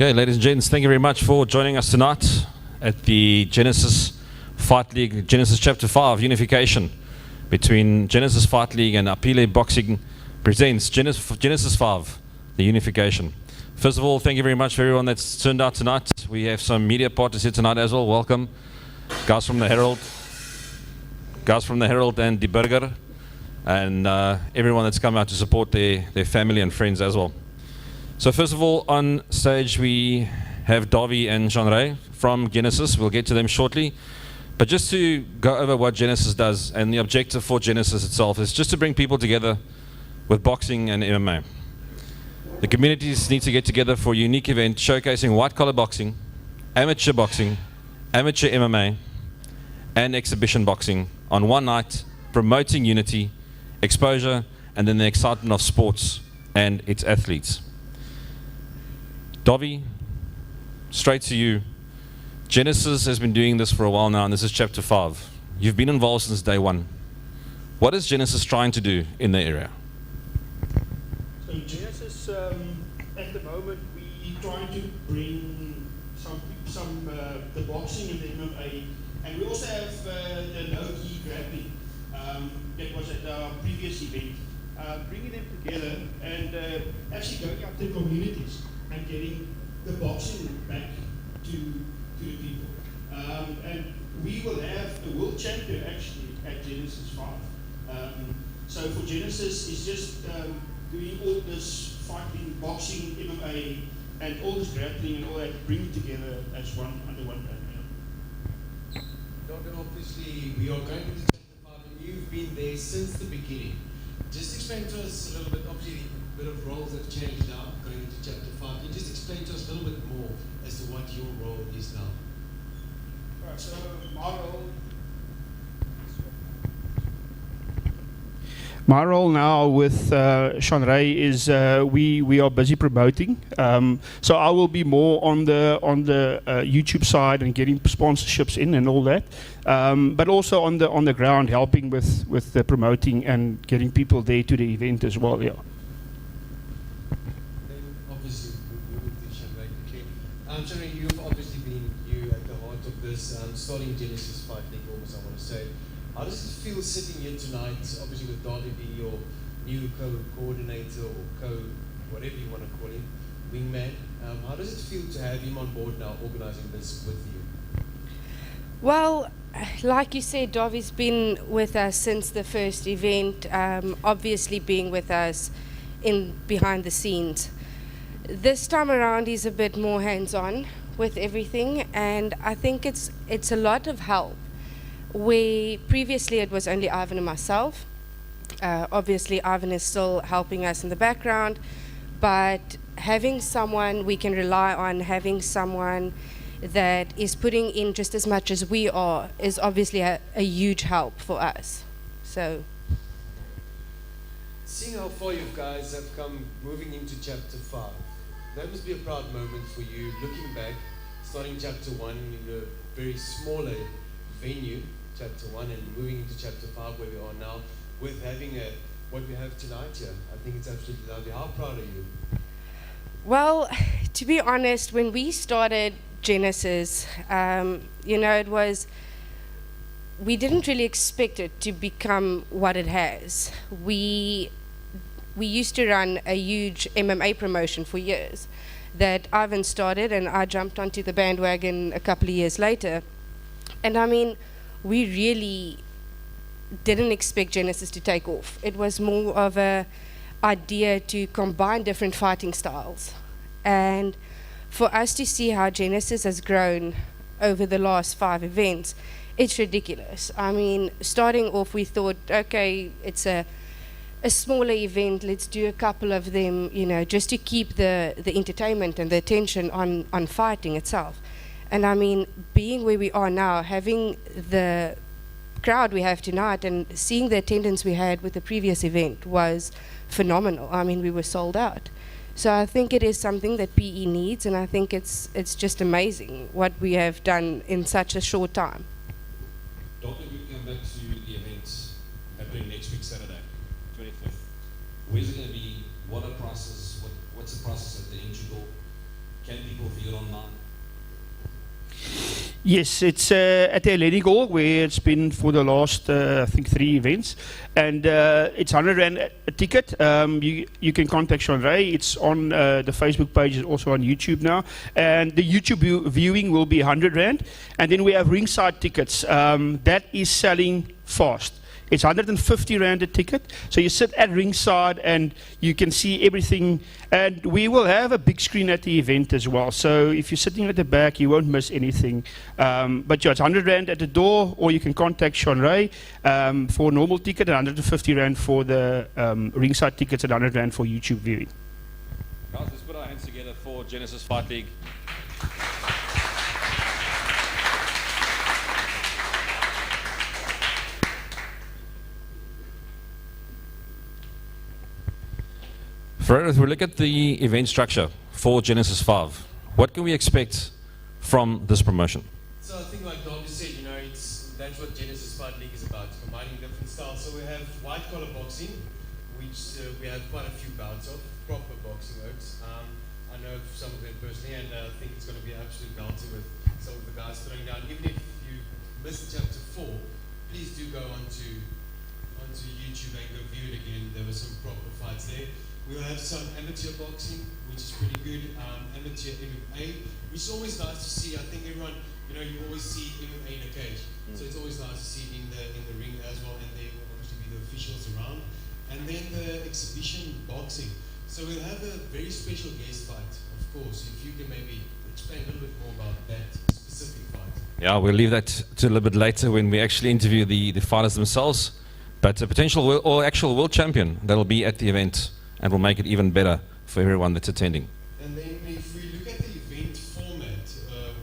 Okay, ladies and gents, thank you very much for joining us tonight at the Genesis Fight League, Genesis Chapter 5, Unification between Genesis Fight League and Apile Boxing presents Genesis 5, the Unification. First of all, thank you very much for everyone that's turned out tonight. We have some media partners here tonight as well. Welcome. Guys from the Herald and Die Burger, and everyone that's come out to support their family and friends as well. So first of all, on stage we have Davi and Jean-Ray from Genesis. We'll get to them shortly. But just to go over what Genesis does, and the objective for Genesis itself is just to bring people together with boxing and MMA. The communities need to get together for a unique event showcasing white-collar boxing, amateur MMA, and exhibition boxing on one night, promoting unity, exposure, and then the excitement of sports and its athletes. Davi, straight to you. Genesis has been doing this for a while now, and this is Chapter 5. You've been involved since day one. What is Genesis trying to do in the area? So Genesis, at the moment, we're trying to bring some the boxing and the MMA, and we also have the no-gi grappling that was at our previous event. Bringing them together and actually going up to communities and getting the boxing back to the people. And we will have a world champion actually at Genesis 5. So for Genesis, it's just doing all this fighting, boxing, MMA, and all this grappling and all that, bring it together as one under one brand. Doctor, obviously we are going into Chapter 5 and you've been there since the beginning. Just explain to us a little bit, obviously a bit of roles have changed now going into Chapter 5. Can you just explain to us a little bit more as to what your role is now? Right, so my role now with Sean Ray is we are busy promoting. So I will be more on the YouTube side and getting sponsorships in and all that. But also on the ground, helping with the promoting and getting people there to the event as well. Yeah. Then obviously moving to Sean Ray quickly. Sean Ray, you've obviously been at the heart of this, starting Genesis Fight League almost, I want to say. How does it feel sitting here tonight, obviously with Davi being your new co-coordinator or whatever you want to call him, wingman? How does it feel to have him on board now, organizing this with you? Well, like you said, Davi's been with us since the first event, obviously being with us behind the scenes. This time around, he's a bit more hands-on with everything, and I think it's a lot of help. Where previously it was only Ivan and myself. Obviously Ivan is still helping us in the background, but having someone we can rely on, having someone that is putting in just as much as we are, is obviously a huge help for us. So, seeing how far you guys have come moving into Chapter 5, that must be a proud moment for you, looking back, starting Chapter 1 in a very smaller venue, Chapter 1, and moving into Chapter 5 where we are now, with having what we have tonight here. I think it's absolutely lovely. How proud are you? well, to be honest, when we started Genesis, we didn't really expect it to become what it has. We used to run a huge MMA promotion for years that Ivan started, and I jumped onto the bandwagon a couple of years later. And I mean, we really didn't expect Genesis to take off. It was more of a idea to combine different fighting styles. And for us to see how Genesis has grown over the last 5 events, it's ridiculous. I mean, starting off, we thought, okay, it's a smaller event, let's do a couple of them, just to keep the entertainment and the attention on fighting itself. And I mean, being where we are now, having the crowd we have tonight and seeing the attendance we had with the previous event was phenomenal. I mean, we were sold out. So I think it is something that PE needs, and I think it's just amazing what we have done in such a short time. Doctor, we come back to the event happening next week, Saturday, 25th. Where's it going to be? What are prices? What's the process at the entry door? can people view it online? Yes, it's at the Hellenic Hall where it's been for the last, I think, 3 events. And it's 100 Rand a ticket. You can contact Sean Ray. It's on the Facebook page, it's also on YouTube now. And the YouTube viewing will be 100 Rand. And then we have ringside tickets. That is selling fast. It's 150 Rand a ticket. So you sit at ringside and you can see everything. And we will have a big screen at the event as well. So if you're sitting at the back, you won't miss anything. But yeah, it's 100 Rand at the door, or you can contact Sean Ray for a normal ticket, and 150 Rand for the ringside tickets, and 100 Rand for YouTube viewing. Guys, let's put our hands together for Genesis Fight League. Ferreira, if we look at the event structure for Genesis 5, what can we expect from this promotion? So I think like Darby said, that's what Genesis Fight League is about, combining different styles. So we have white collar boxing, which we have quite a few bouts of, proper boxing oaks. I know some of them personally, and I think it's going to be an absolute belter with some of the guys throwing down. Even if you missed chapter 4, please do go onto YouTube and go view it again. There were some proper fights there. We'll have some amateur boxing, which is pretty good, amateur MMA, which is always nice to see. I think everyone, you always see MMA in a cage, so it's always nice to see it in the ring as well, and there will obviously be the officials around. And then the exhibition boxing. So we'll have a very special guest fight, of course. If you can maybe explain a little bit more about that specific fight. Yeah, we'll leave that to a little bit later when we actually interview the fighters themselves. But a potential actual world champion that'll be at the event, and will make it even better for everyone that's attending. And then if we look at the event format,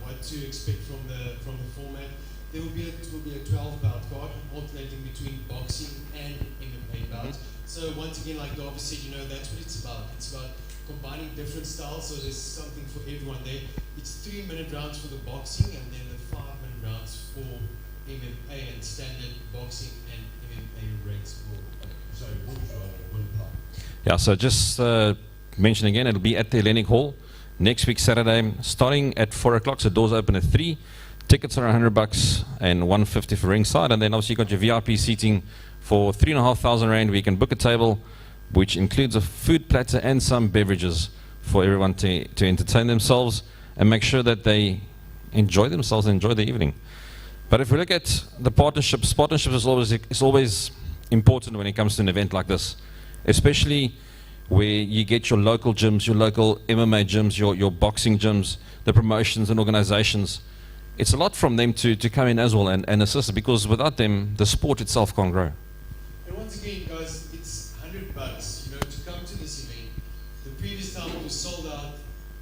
what to expect from the format, it will be a 12-bout card, alternating between boxing and MMA bouts. So once again, like Darby said, that's what it's about. It's about combining different styles, so there's something for everyone there. It's 3-minute rounds for the boxing, and then the 5-minute rounds for MMA, and standard boxing and MMA rates will apply. Yeah, so just mention again, it'll be at the Hellenic Hall next week, Saturday, starting at 4 o'clock. So doors open at 3. Tickets are $100 and 150 for ringside. And then obviously you've got your VIP seating for 3,500 Rand, where you can book a table, which includes a food platter and some beverages for everyone to entertain themselves and make sure that they enjoy themselves and enjoy the evening. But if we look at the partnerships is always important when it comes to an event like this, especially where you get your local gyms, your local MMA gyms, your boxing gyms, the promotions and organizations. It's a lot from them to come in as well and assist, because without them, the sport itself can't grow. And once again, guys, it's $100, to come to this event. The previous time it was sold out.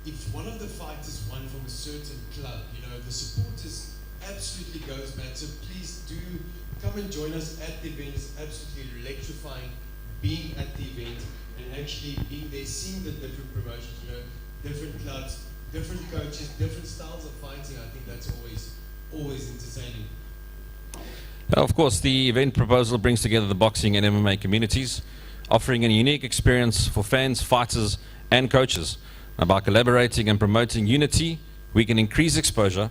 If one of the fighters won from a certain club, the support absolutely goes mad. So please do come and join us at the event. It's absolutely electrifying being at the event and actually being there, seeing the different promotions, different clubs, different coaches, different styles of fighting. I think that's always entertaining. Of course, the event proposal brings together the boxing and MMA communities, offering a unique experience for fans, fighters, and coaches. Now, by collaborating and promoting unity, we can increase exposure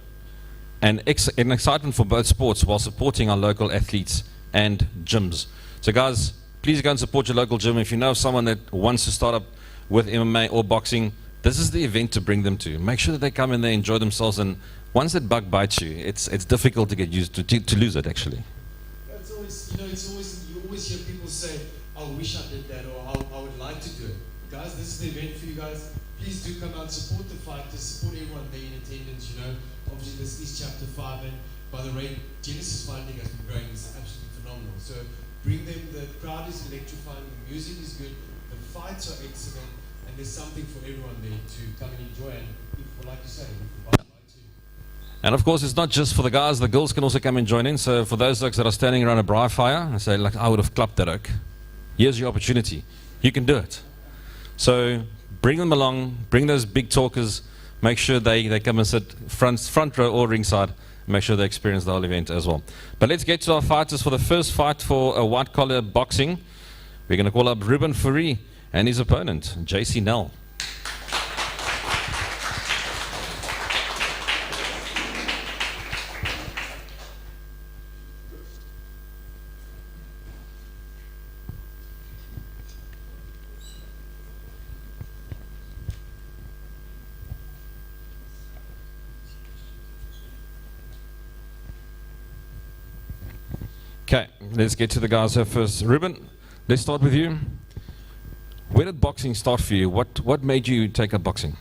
and excitement for both sports while supporting our local athletes and gyms. So guys, please go and support your local gym. If you know of someone that wants to start up with MMA or boxing, this is the event to bring them to. Make sure that they come in there, enjoy themselves, and once that bug bites you, it's difficult to get used to lose it actually. It's always, you always hear people say, I wish I did that, or I would like to do it. Guys, this is the event for you guys. Please do come out, support the fighters, support everyone there in attendance, Obviously this is chapter 5, and by the way, Genesis Fight League has been growing. It's absolutely phenomenal. So bring them, the crowd is electrifying, the music is good, the fights are excellent, and there's something for everyone there to come and enjoy, and like you say, and of course, it's not just for the guys, the girls can also come and join in. So for those folks that are standing around a braai fire and say, like, I would have clapped that oak, here's your opportunity. You can do it. So bring them along, bring those big talkers, make sure they come and sit front row or ringside, make sure they experience the whole event as well. But let's get to our fighters for the first fight for a white collar boxing. We're going to call up Ruben Fourie and his opponent, JC Nell. Okay, let's get to the guys here first. Ruben, let's start with you. Where did boxing start for you? What made you take up boxing?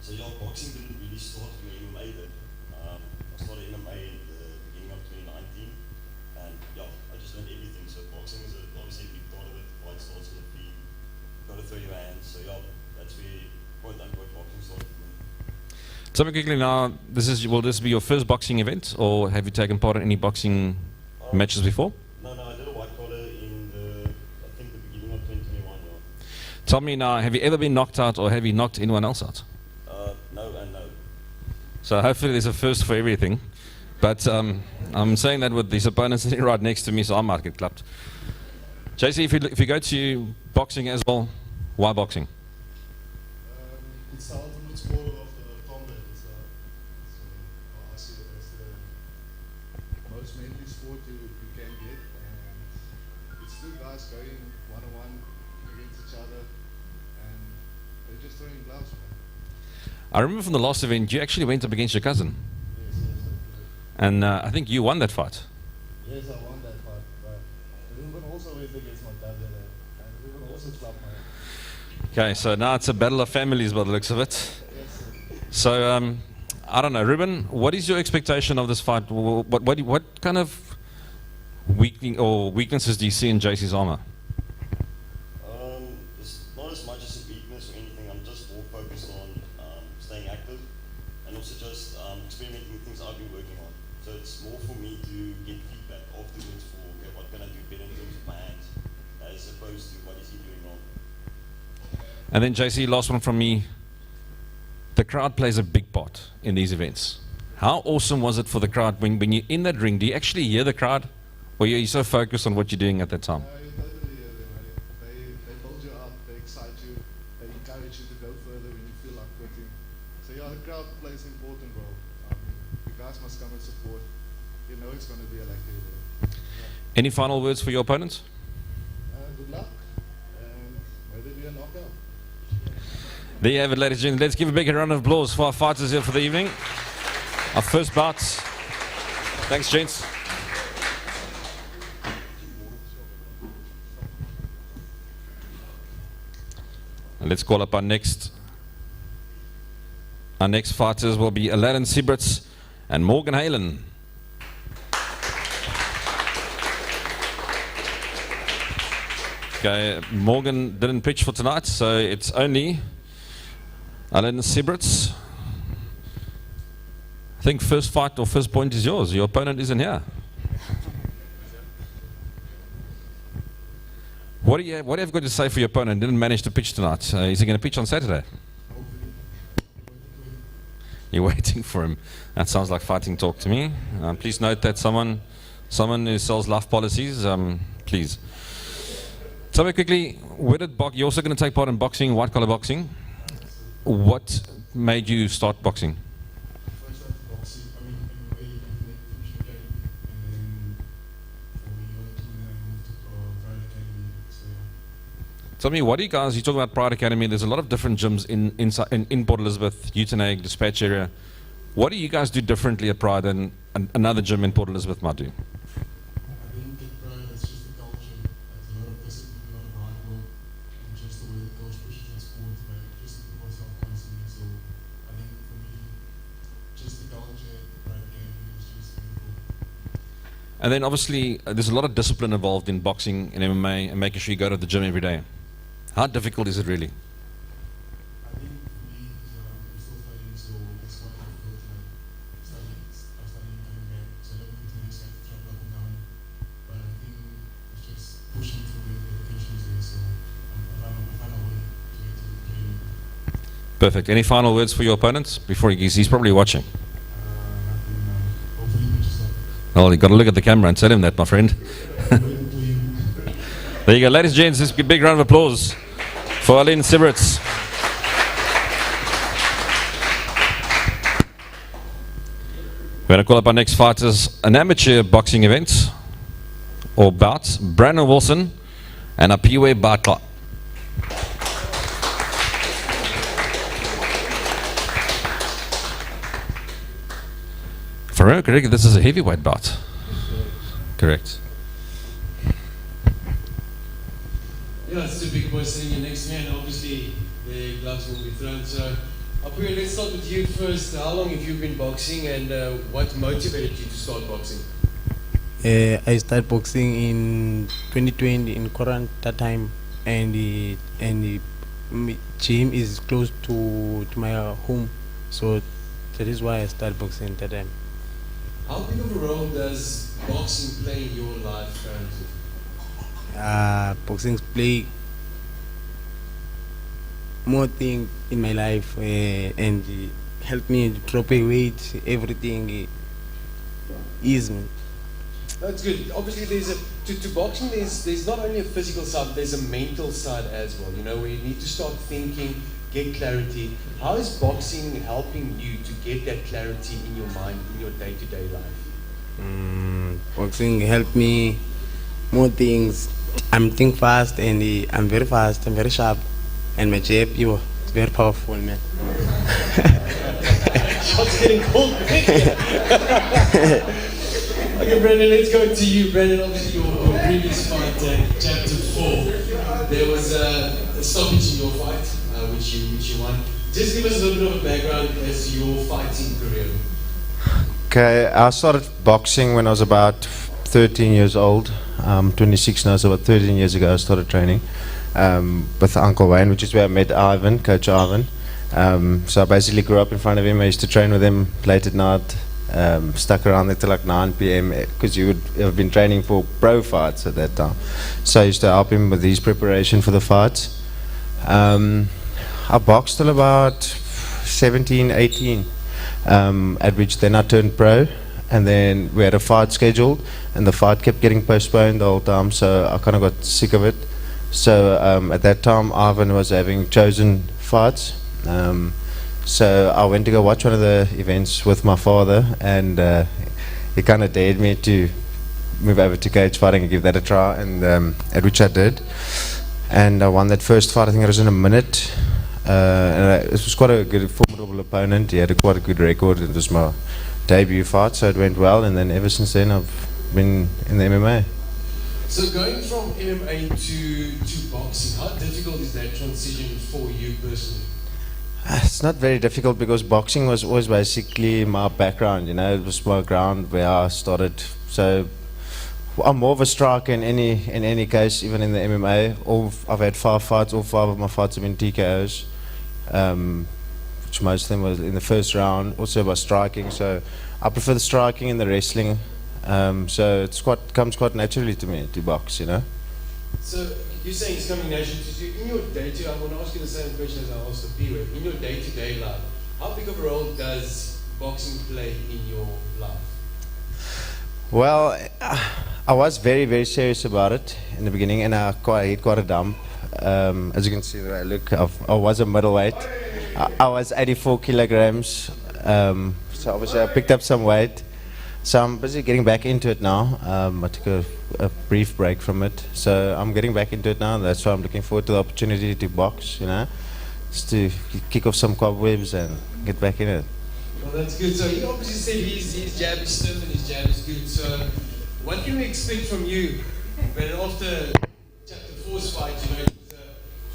So yeah, boxing didn't really start when MMA did. I started MMA in the beginning of 2019, and yeah, I just learned everything. So boxing is obviously a big part of it. Fight starts on the feet, got to throw your hands. So yeah, that's where point unquote boxing started for me. Tell me quickly now, will this be your first boxing event, or have you taken part in any boxing matches before? No, I did a white collar in I think the beginning of 2021. Yeah. Tell me now, have you ever been knocked out, or have you knocked anyone else out? No and no. So hopefully there's a first for everything. But I'm saying that with these opponents sitting right next to me, so I might get clapped. JC, if you go to boxing as well, why boxing? It's the ultimate sport of the combat. I see it as the most manly sport you can get, and it's two guys going one-on-one against each other, and they're just throwing gloves, man. I remember from the last event, you actually went up against your cousin. Yes, And I think you won that fight. yes, I won that fight, but Ruben also went against my cousin, and Ruben also slapped my. Okay, so now it's a battle of families by the looks of it. Yes, So I don't know, Ruben, what is your expectation of this fight? What kind of weaknesses do you see in JC's armor? It's not as much as a weakness or anything. I'm just more focused on staying active and also just experimenting with things I've been working on. So it's more for me to get feedback afterwards for okay, what can I do better in terms of my hands as opposed to what is he doing wrong. And then JC, last one from me. The crowd plays a big part in these events. How awesome was it for the crowd when you're in that ring? Do you actually hear the crowd? Or are you so focused on what you're doing at that time? you totally hear them. They build you up, they excite you, they encourage you to go further when you feel like quitting. So yeah, the crowd plays an important role. You guys must come and support. You know it's going to be a lucky day. Any final words for your opponents? Good luck, and may there be a knockout. There you have it, ladies and gentlemen. Let's give a big round of applause for our fighters here for the evening. Our first bouts. Thanks, gents. And let's call up our next fighters will be Aladdin Sieberts and Morgan Halen. Okay, Morgan didn't pitch for tonight, so it's only Aladdin Sieberts. I think first fight or first point is yours. Your opponent isn't here. What do you have got to say for your opponent? Didn't manage to pitch tonight. Is he going to pitch on Saturday? You're waiting for him. That sounds like fighting talk to me. Please note that someone who sells life policies, please. Tell me quickly, you're also going to take part in boxing, white collar boxing. What made you start boxing? First started boxing, MMA, finished the game, and then for me, I moved to Pride Academy. So yeah. Tell me, you talk about Pride Academy, there's a lot of different gyms in Port Elizabeth, Uitenhage, Dispatch area. What do you guys do differently at Pride than another gym in Port Elizabeth might do? I think at Pride, it's just the culture. It's a lot of discipline, a lot of hard work, and just the way the coach pushes the sport, but just to put myself constantly. So I think for me, just the culture at the Pride Academy is just beautiful. And then obviously, there's a lot of discipline involved in boxing and MMA and making sure you go to the gym every day. How difficult is it really? I think for me, I'm still fighting, so it's quite difficult. Like studying, coming back, so I don't think I have to travel up and down. But I think it's just pushing through it. The dedication is there, so I find a way to get to the training. Perfect. Any final words for your opponents before he's probably watching? Nothing. Hopefully, we just Well, you got to look at the camera and tell him that, my friend. waiting to him. There you go, ladies and gents. This is a big round of applause for Aladdin Sieberts. We're going to call up our next fighters, an amateur boxing event or bout. Brandon Wilson and Apiwe Batla. For real, correct, this is a heavyweight bout. Correct. Yeah, it's the big boy sitting here next to me, and obviously the gloves will be thrown. So, Apuya, let's start with you first. How long have you been boxing, and what motivated you to start boxing? I started boxing in 2020 in Koran that time, and the gym is close to my home, so that is why I started boxing that time. How big of a role does boxing play in your life currently? Boxing play more thing in my life, and help me drop a weight, everything ease me. That's good. Obviously, to boxing, there's not only a physical side, there's a mental side as well. You know, where you need to start thinking, get clarity. How is boxing helping you to get that clarity in your mind, in your day-to-day life? Boxing helped me more things. I'm think fast, and I'm very fast. I'm very sharp, and my jab, it's very powerful, man. Shots getting cold quick. Okay, Brendan, let's go to you. Brendan, obviously your previous fight, chapter 4, there was a stoppage in your fight, which you won. Just give us a little bit of a background as to your fighting career. Okay, I started boxing when I was about 13 years old. 26 now, so about 13 years ago I started training with Uncle Wayne, which is where I met Ivan, Coach Ivan. So I basically grew up in front of him. I used to train with him late at night. Stuck around there till like 9 p.m. because you would have been training for pro fights at that time. So I used to help him with his preparation for the fights. I boxed till about 17, 18, at which then I turned pro, and then we had a fight scheduled, and the fight kept getting postponed the whole time, so I kind of got sick of it. So at that time Ivan was having chosen fights. So I went to go watch one of the events with my father, and he kind of dared me to move over to cage fighting and give that a try, and at which I did. And I won that first fight. I think it was in a minute. It was quite a good, formidable opponent. He had quite a good record. It was my debut fight, so it went well. And then ever since then, I've been in the MMA. So going from MMA to boxing, how difficult is that transition for you personally? It's not very difficult because boxing was always basically my background, you know, it was my ground where I started. So I'm more of a striker in any case, even in the MMA. I've had 5 fights, all 5 of my fights have been TKOs, which most of them was in the first round, also by striking. So I prefer the striking and the wrestling. So comes quite naturally to me to box, you know. So you're saying it's coming naturally to you. In your day-to-day, I want to ask you the same question as I asked the P-Web. In your day-to-day life, how big of a role does boxing play in your life? Well, I was very, very serious about it in the beginning, and I hit quite a dump. As you can see the way I look, I was a middleweight. I was 84 kilograms, so obviously I picked up some weight. So I'm busy getting back into it now. I took a brief break from it, so I'm getting back into it now. That's why I'm looking forward to the opportunity to box, you know, just to kick off some cobwebs and get back in it. Well, that's good. So he obviously said his jab is stiff and his jab is good. So what can we expect from you? But after chapter 4's fight, you know, it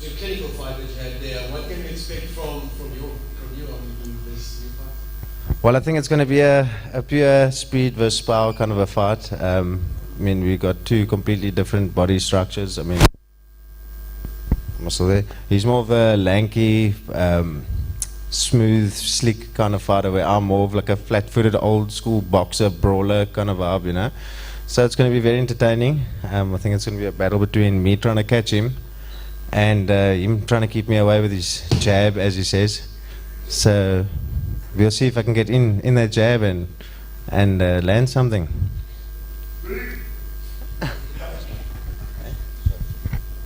was a clinical fight that you had there. What can we expect from you in this new fight? Well, I think it's going to be a pure speed versus power kind of a fight. I mean, we got 2 completely different body structures. I mean, muscle there. He's more of a lanky, smooth, slick kind of fighter, where I'm more of like a flat-footed, old-school boxer, brawler kind of vibe, you know. So it's going to be very entertaining. I think it's going to be a battle between me trying to catch him and him trying to keep me away with his jab, as he says. So we'll see if I can get in that jab and land something.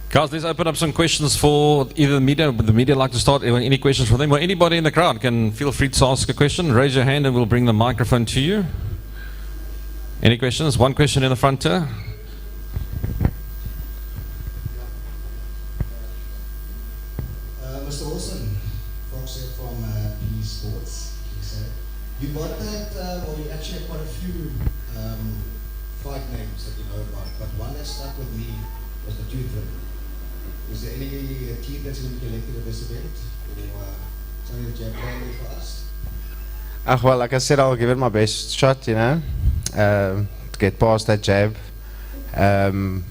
Guys, let's open up some questions for either the media. Would the media like to start? Any questions for them? Or anybody in the crowd can feel free to ask a question. Raise your hand and we'll bring the microphone to you. Any questions? One question in the front here. Mr. Olsen, Fox from PE Sports. You got that, or you actually had quite a few fight names that you know about, but one that stuck with me was the tooth ring. Is there any teeth that's going to be collected at this event, or something that you have planned for us? Well, like I said, I'll give it my best shot, you know, to get past that jab, and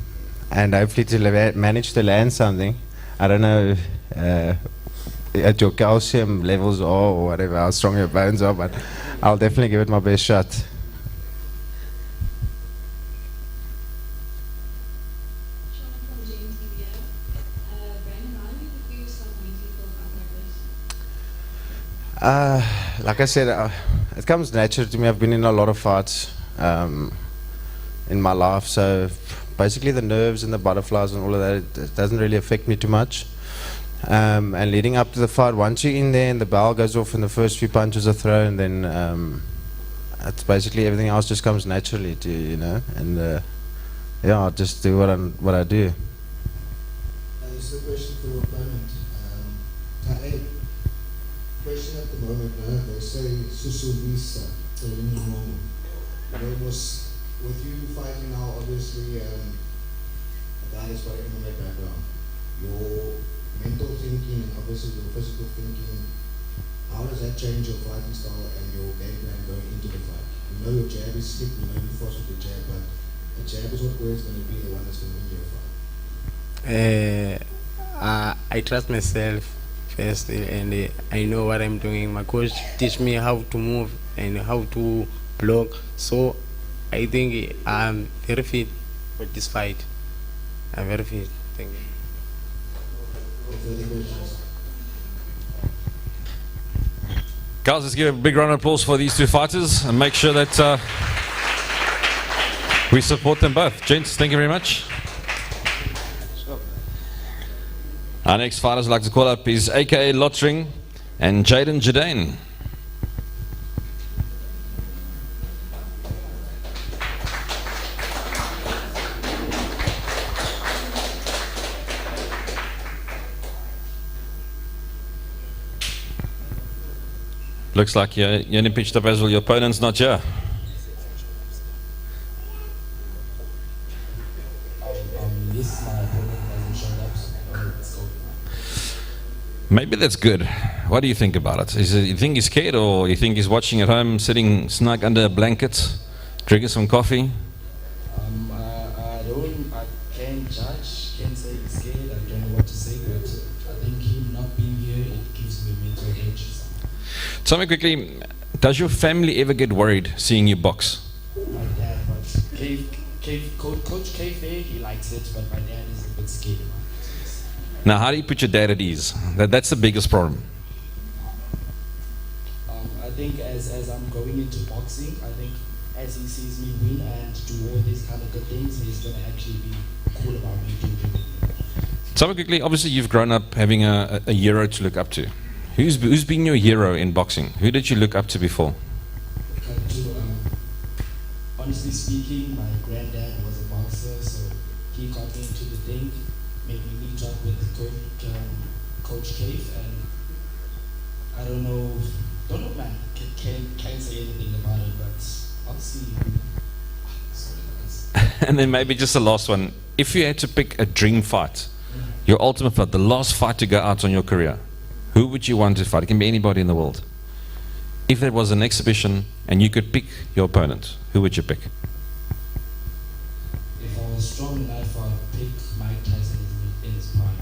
hopefully to manage to land something. I don't know at your calcium levels are or whatever, how strong your bones are, but I'll definitely give it my best shot. Like I said, it comes natural to me. I've been in a lot of fights in my life, so basically the nerves and the butterflies and all of that, it doesn't really affect me too much. And leading up to the fight, once you're in there and the bell goes off and the first few punches are thrown, then it's basically everything else just comes naturally to you, you know. And yeah, I'll just do what I do. This is a question for your opponent. Tae, question at the moment, they say Susuvisa, so there was, with you fighting now, obviously, a guy that's got an MMA background, your mental thinking and obviously your physical thinking, how does that change your fighting style and your game plan going into the fight? You know your jab is slick, you know you force with your jab, but a jab is what always going to be the one that's going to win your fight. I trust myself first, and I know what I'm doing. My coach teach me how to move and how to block, so I think I'm very fit for this fight. I'm very fit. Thank you. Guys, let's give a big round of applause for these two fighters and make sure that we support them both. Gents, thank you very much. Our next fighters I'd like to call up is AKA Lottring and Jaden Jadane. Looks like you're only pitched up as well. Your opponent's not here. Maybe that's good. What do you think about it? You think he's scared, or you think he's watching at home, sitting snug under a blanket, drinking some coffee? I can't judge, can't say he's scared, I don't know what to say, but I think him not being here, it gives me mental edge. Tell me quickly, does your family ever get worried seeing you box? My dad, but Coach Cave there, he likes it, but my dad is a bit scared. Now, how do you put your dad at ease? That's the biggest problem. I think as I'm going into boxing, I think as he sees me win and do all these kind of good things, he's going to actually be cool about me doing it. Tell me quickly, obviously you've grown up having a hero to look up to. Who's been your hero in boxing? Who did you look up to before? Honestly speaking, my granddad was a boxer, so he got me into the thing, made me meet up with Coach Cave, and I don't know man, can't say anything about it, but I'll see. Sorry, guys. And then maybe just the last one. If you had to pick a dream fight, your ultimate fight, the last fight to go out on your career, who would you want to fight? It can be anybody in the world. If there was an exhibition and you could pick your opponent, who would you pick? If I was strong enough, I'd pick Mike Tyson in his prime.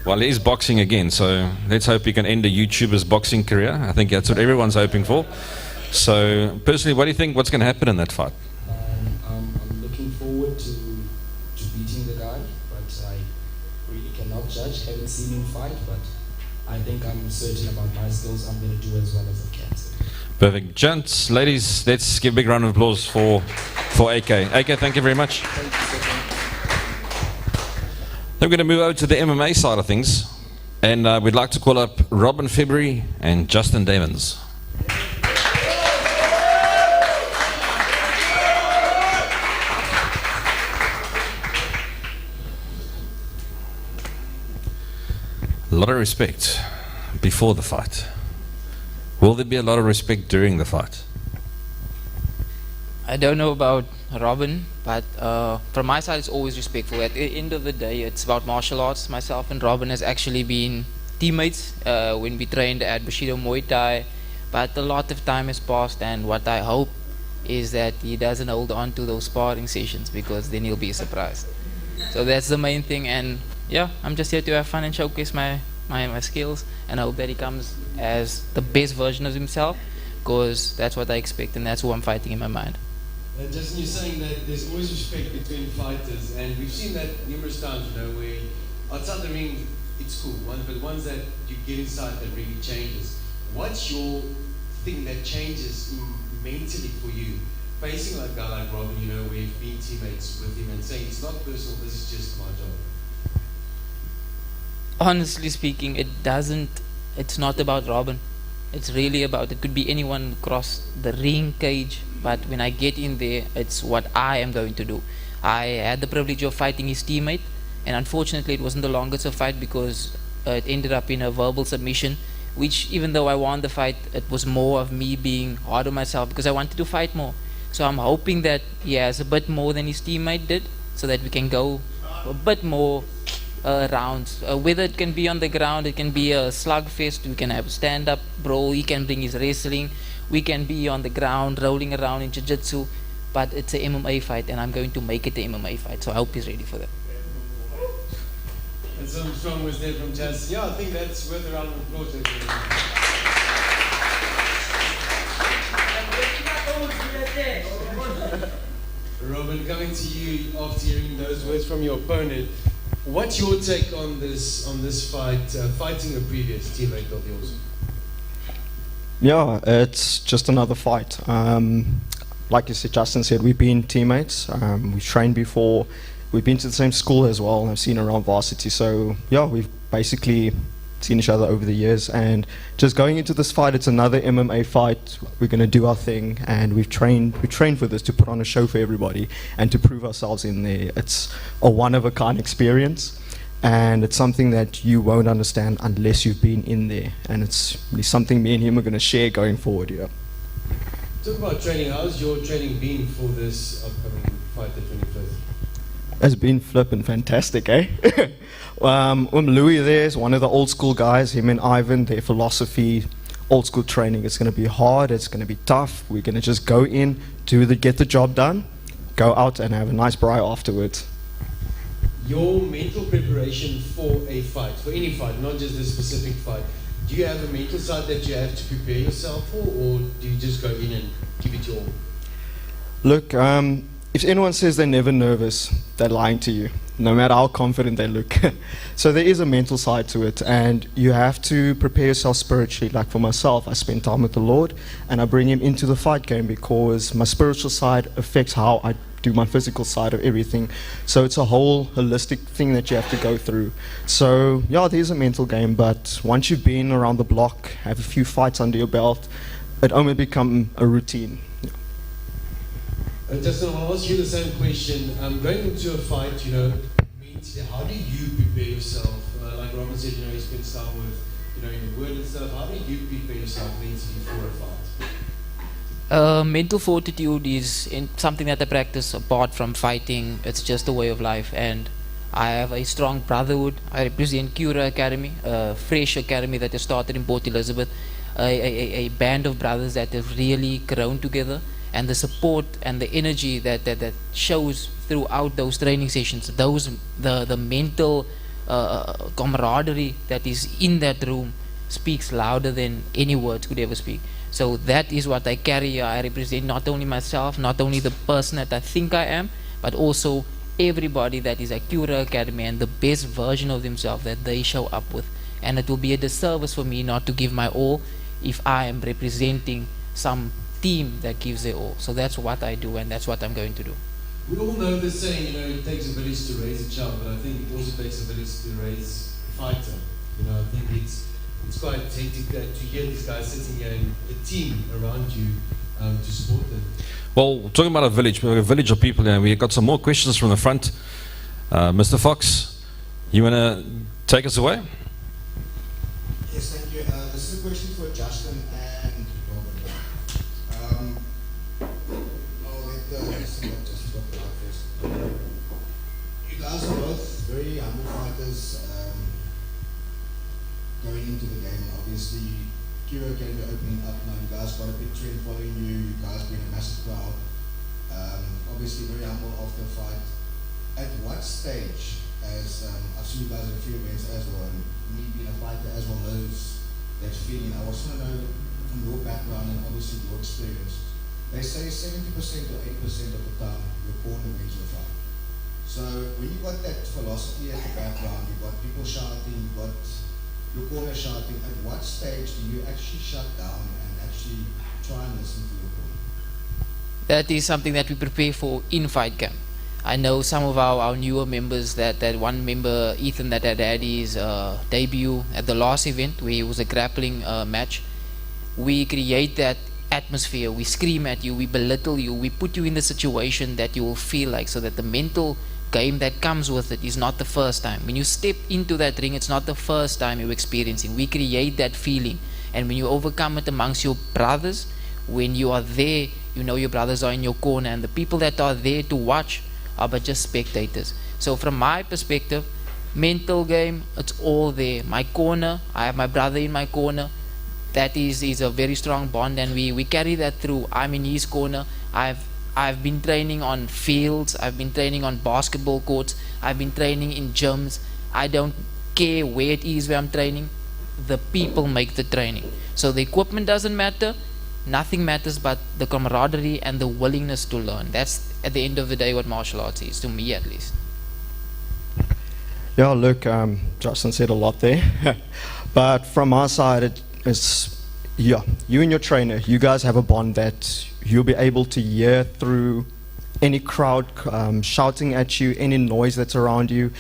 Well, he's boxing again, so let's hope he can end a YouTuber's boxing career. I think that's what everyone's hoping for. So, personally, what do you think? What's going to happen in that fight? I'm looking forward to beating the guy, but I really cannot judge. Haven't seen him fight, but I think I'm certain about my skills. I'm going to do as well as I can. So. Perfect. Gents, ladies, let's give a big round of applause for AK. AK, thank you very much. Then we're going to move over to the MMA side of things, and we'd like to call up Robin February and Justin Damons. A lot of respect before the fight. Will there be a lot of respect during the fight? I don't know about Robin, but from my side, it's always respectful. At the end of the day, it's about martial arts. Myself and Robin has actually been teammates when we trained at Bushido Muay Thai, but a lot of time has passed, and what I hope is that he doesn't hold on to those sparring sessions, because then he'll be surprised. So that's the main thing, and yeah, I'm just here to have fun and showcase my skills, and I hope that he comes as the best version of himself, because that's what I expect, and that's who I'm fighting in my mind. Justin, you're saying that there's always respect between fighters, and we've seen that numerous times, where outside the ring, it's cool, but once that you get inside, that really changes. What's your thing that changes mentally for you, facing like a guy like Robin, where you've been teammates with him and saying, it's not personal, this is just my job? Honestly speaking, it's not about Robin. It's really about, it could be anyone across the ring cage, but when I get in there, it's what I am going to do. I had the privilege of fighting his teammate, and unfortunately it wasn't the longest of fight, because it ended up in a verbal submission, which, even though I won the fight, it was more of me being hard on myself, because I wanted to fight more. So I'm hoping that he has a bit more than his teammate did, so that we can go a bit more rounds. Whether it can be on the ground, it can be a slugfest, we can have a stand-up brawl, he can bring his wrestling, we can be on the ground rolling around in jiu-jitsu, but it's a MMA fight, and I'm going to make it a MMA fight, so I hope he's ready for that. And some strong was there from Chaz. Yeah, I think that's worth a round of applause. Robin, coming to you after hearing those words from your opponent, what's your take on this fight, fighting a previous teammate of yours? Yeah, it's just another fight. Like you said, Justin said, we've been teammates. We've trained before. We've been to the same school as well. I've seen around varsity. So yeah, we've basically seen each other over the years. And just going into this fight, it's another MMA fight. We're going to do our thing, and we've trained for this, to put on a show for everybody and to prove ourselves in there. It's a one-of-a-kind experience, and it's something that you won't understand unless you've been in there. And it's really something me and him are going to share going forward. Yeah. Talk about training. How's your training been for this upcoming fight, the 25th? It's been flipping fantastic, eh? Louis there is one of the old school guys, him and Ivan, their philosophy, old school training. It's going to be hard, it's going to be tough. We're going to just go in, get the job done, go out and have a nice braai afterwards. Your mental preparation for a fight, for any fight, not just this specific fight, do you have a mental side that you have to prepare yourself for, or do you just go in and give it your all? Look, if anyone says they're never nervous, they're lying to you, no matter how confident they look. So there is a mental side to it, and you have to prepare yourself spiritually. Like for myself, I spend time with the Lord, and I bring Him into the fight game, because my spiritual side affects how I do my physical side of everything. So it's a whole holistic thing that you have to go through. So yeah, there's a mental game, but once you've been around the block, have a few fights under your belt, it only become a routine. Justin, I'll ask you the same question. Going into a fight, mentally, how do you prepare yourself? Like Robin said, he spends time with, in the word and stuff. How do you prepare yourself mentally for a fight? Mental fortitude is something that I practice apart from fighting. It's just a way of life, and I have a strong brotherhood. I represent Cura Academy, a fresh academy that has started in Port Elizabeth, a band of brothers that have really grown together. And the support and the energy that shows throughout those training sessions, the mental camaraderie that is in that room speaks louder than any words could ever speak. So that is what I carry. I represent not only myself, not only the person that I think I am, but also everybody that is at Cura Academy, and the best version of themselves that they show up with. And it will be a disservice for me not to give my all if I am representing some team that gives their all. So that's what I do, and that's what I'm going to do. We all know the saying, it takes a village to raise a child, but I think it also takes a village to raise a fighter. I think it's quite hectic to hear these guys sitting here and a team around you to support them. Well, talking about a village, we have a village of people here, and we got some more questions from the front. Mr. Fox, you want to take us away? Yes, thank you. This is a question for Justin and Robin. I'll let Justin very humble fighters going into the game. Obviously, Kira Academy opening up now. You guys got a big trend following you. You guys bring a massive crowd. Obviously, very humble after the fight. At what stage, as I've seen you guys at a few events as well, and me being a fighter as well knows that feeling. I also want to know from your background and obviously your experience. They say 70% or 80% of the time your corner wins the fight. So when you got that philosophy at the background, you got people shouting, you got your corner shouting, at what stage do you actually shut down and actually try and listen to your corner? That is something that we prepare for in fight camp. I know some of our newer members, that one member, Ethan, that had his debut at the last event where it was a grappling match. We create that atmosphere, we scream at you, we belittle you, we put you in the situation that you will feel like, so that the mental game that comes with it is not the first time. When you step into that ring, it's not the first time you're experiencing. We create that feeling, and when you overcome it amongst your brothers, when you are there, you know your brothers are in your corner, and the people that are there to watch are but just spectators. So from my perspective, mental game, it's all there. My corner, I have my brother in my corner. That is a very strong bond, and we carry that through. I'm in his corner. I've been training on fields, I've been training on basketball courts, I've been training in gyms. I don't care where it is where I'm training. The people make the training. So the equipment doesn't matter, nothing matters but the camaraderie and the willingness to learn. That's at the end of the day what martial arts is, to me at least. Yeah, look, Justin said a lot there. But from our side, it's, yeah, you and your trainer, you guys have a bond that you'll be able to hear through any crowd shouting at you, any noise that's around you.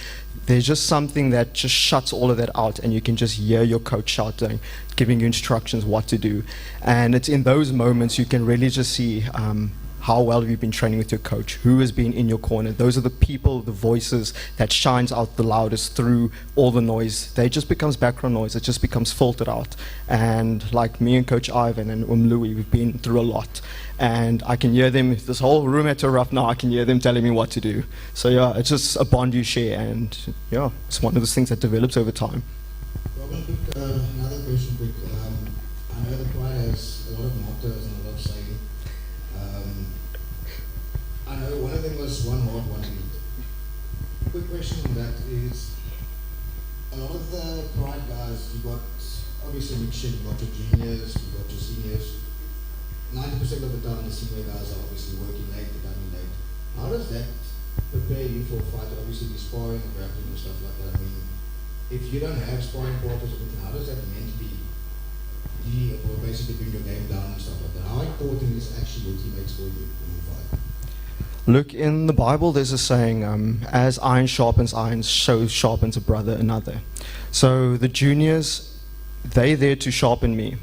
There's just something that just shuts all of that out, and you can just hear your coach shouting, giving you instructions what to do. And it's in those moments you can really just see how well you've been training with your coach, who has been in your corner. Those are the people, the voices that shines out the loudest through all the noise. They just becomes background noise. It just becomes filtered out. And like me and Coach Ivan and Louis, we've been through a lot. And I can hear them, this whole room at Rough now, I can hear them telling me what to do. So yeah, it's just a bond you share, and yeah, it's one of those things that develops over time. Robin, another question quick. I know the Pride has a lot of mottos and a lot of saying. I know one of them was one heart, one beat. Quick question on that is, a lot of the Pride guys, you got obviously mixture, you got your juniors, you got your seniors. 90% of the time the senior guys are obviously working late, they're coming late. How does that prepare you for a fight? Obviously be sparring and grappling and stuff like that. I mean, if you don't have sparring partners or anything, how does that mentally or basically bring your game down and stuff like that? How important is actually your teammates for you when you fight? Look, in the Bible there's a saying, as iron sharpens iron, so sharpens a brother another. So the juniors, they're there to sharpen me.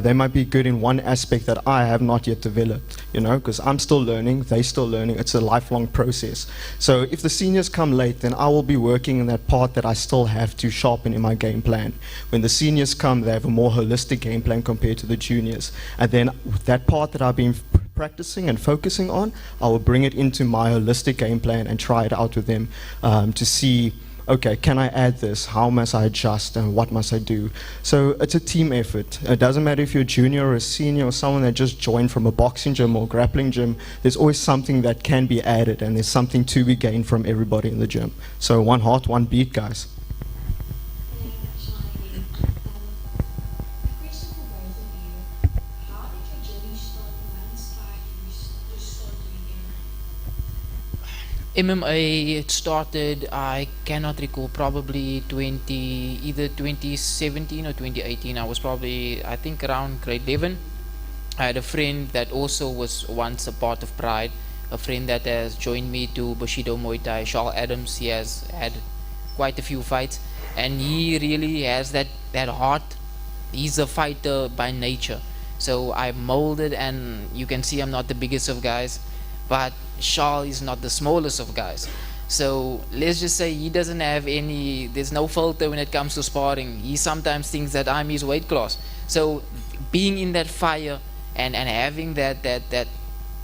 They might be good in one aspect that I have not yet developed, you know, because I'm still learning, they're still learning. It's a lifelong process. So if the seniors come late, then I will be working in that part that I still have to sharpen in my game plan. When the seniors come, they have a more holistic game plan compared to the juniors. And then that part that I've been practicing and focusing on, I will bring it into my holistic game plan and try it out with them to see, okay, can I add this? How must I adjust and what must I do? So it's a team effort. It doesn't matter if you're a junior or a senior or someone that just joined from a boxing gym or grappling gym. There's always something that can be added, and there's something to be gained from everybody in the gym. So one heart, one beat, guys. MMA, it started, I cannot recall, probably either 2017 or 2018. I was probably, I think, around grade 11. I had a friend that also was once a part of Pride, a friend that has joined me to Bushido Muay Thai, Charles Adams. He has had quite a few fights, and he really has that heart. He's a fighter by nature. So I molded, and you can see I'm not the biggest of guys, but Charles is not the smallest of guys. So let's just say he doesn't have there's no filter when it comes to sparring. He sometimes thinks that I'm his weight class. So being in that fire and having that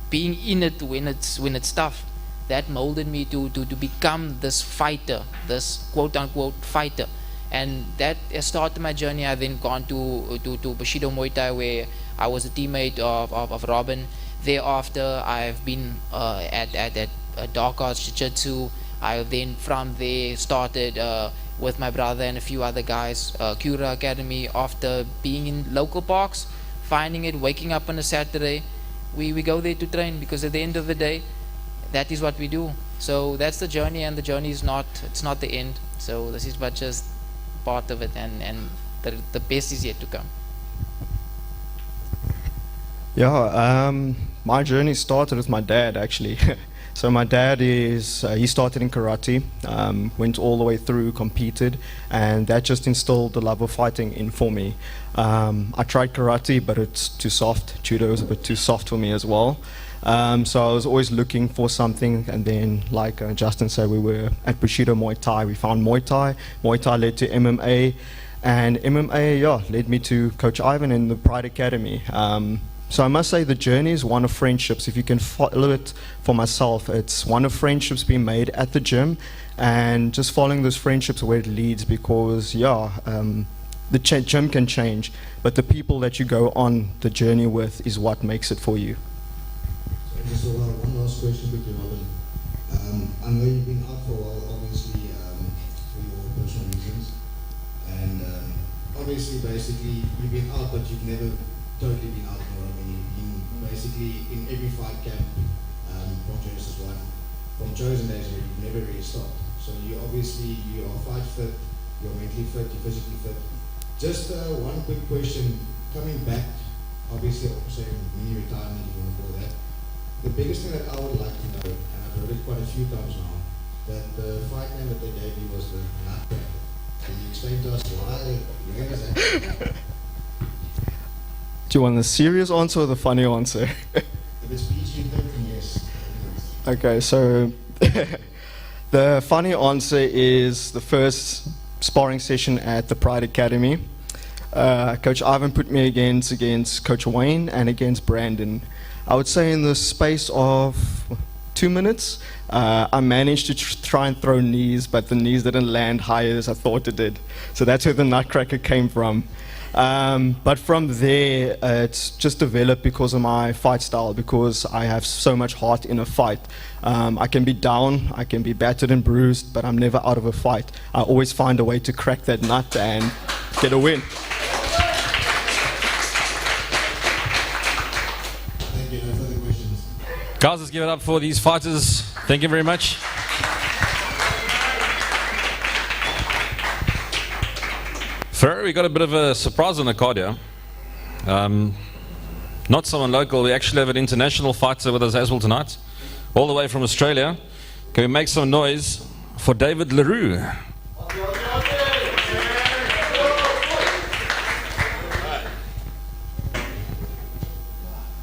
being in it when it's tough, that molded me to become this fighter, this quote-unquote fighter. And that started my journey. I then gone to Bushido Muay Thai, where I was a teammate of Robin. Thereafter, I've been at Dark Arts Jiu-Jitsu. I then from there started with my brother and a few other guys, Cura Academy. After being in local parks, finding it, waking up on a Saturday, we go there to train, because at the end of the day, that is what we do. So that's the journey, and the journey is not the end. So this is but just part of it, and the best is yet to come. Yeah, my journey started with my dad, actually. So my dad he started in karate, went all the way through, competed, and that just instilled the love of fighting in for me. I tried karate, but it's too soft. Judo is a bit too soft for me as well. So I was always looking for something, and then, like Justin said, we were at Bushido Muay Thai. We found Muay Thai. Muay Thai led to MMA, and MMA, led me to Coach Ivan in the Pride Academy. So I must say the journey is one of friendships. If you can follow it for myself, it's one of friendships being made at the gym, and just following those friendships where it leads, because the gym can change, but the people that you go on the journey with is what makes it for you. So just one last question quickly, Robin. I know you've been out for a while, obviously, for your personal reasons, and obviously, basically, you've been out, but you've never totally been out. You know what I mean? You've been basically in every fight camp from Genesis 1, from chosen days where you've never really stopped. So you are fight fit, you're mentally fit, you're physically fit. Just one quick question, coming back, obviously, saying mini retirement, if you want to call that. The biggest thing that I would like to know, and I've heard it quite a few times now, that the fight name that they gave you was the Nutcracker. Can you explain to us why? Where is that? Do you want the serious answer or the funny answer? If it's PG-13, yes. Okay, so the funny answer is the first sparring session at the Pride Academy. Coach Ivan put me against Coach Wayne and against Brandon. I would say in the space of 2 minutes, I managed to try and throw knees, but the knees didn't land high as I thought it did. So that's where the Nutcracker came from. But from there, it's just developed because of my fight style, because I have so much heart in a fight. I can be down, I can be battered and bruised, but I'm never out of a fight. I always find a way to crack that nut and get a win. Thank you. No further questions. Guys, let's give it up for these fighters. Thank you very much. Ferrer, we got a bit of a surprise on the card here. Not someone local, we actually have an international fighter with us as well tonight, all the way from Australia. Can we make some noise for David Leroux?